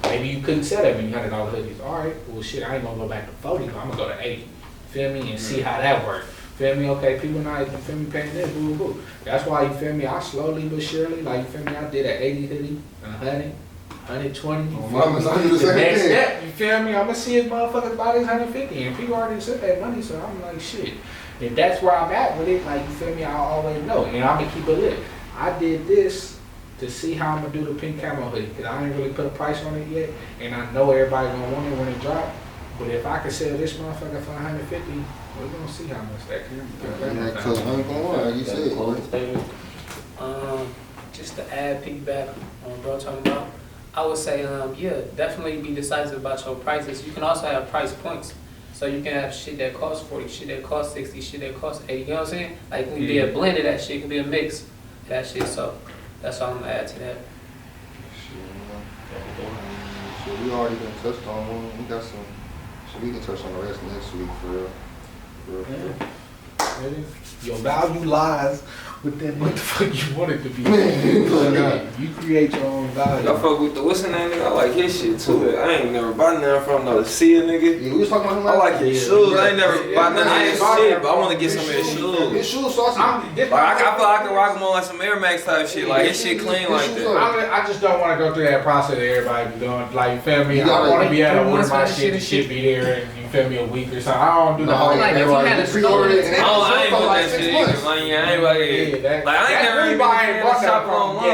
Maybe you couldn't sell that many $100 hoodies. All right, well shit, I ain't gonna go back to 40, but I'm gonna go to 80. Feel me? And see how that works. Feel me? Okay, people not, you feel me, paying this, boo boo. That's why, you feel me, I slowly but surely, like, you feel me, I did an 80 hoodie, 100, 120. Oh, mama, I do the The same next thing. step, you feel me? I'm gonna see if motherfuckers buy this 150, and people already said that money, so I'm like, shit. If that's where I'm at with it, like, you feel me, I always know, and I'm gonna keep it lit. I did this to see how I'm gonna do the pink camo hoodie, because I ain't really put a price on it yet, and I know everybody gonna want it when it drop. But if I could sell this motherfucker for 150, we're gonna see how much that can be. Because I'm going, like you said. Closing statement. Just to add piggyback on bro talking about, I would say, yeah, definitely be decisive about your prices. You can also have price points. So you can have shit that costs 40, shit that costs 60, shit that costs 80, you know what I'm saying? Like, it can be a blend of that shit, it can be a mix of that shit, so that's all I'm gonna add to that. Shit, we already been touched on one. We got some. So we can touch on the rest next week for real. For real. Really? Your value lies within what the fuck you want it to be. You create your own value. I fuck with the, what's the name, nigga? I like his shit too. I ain't never bought nothing from no Sia, nigga. Yeah, we was talking about him I last like his shoes. I ain't never bought none of his shit, but I want to get some of his His shoes. shoes saucy. Like, I feel like I can rock them on like some Air Max type shit. Like, his shit clean like that. I just don't want to go through that process that everybody be doing. Like, you feel me? You I gotta- want to be able to order my Once shit, my the shit be there, and you feel me, a week or something. I don't do the No, whole like, if you had a pre-order it, and I ain't for with like that 6 shit months. either. Like, yeah, I ain't like, Yeah, like, I ain't never even been a fan of shopping online.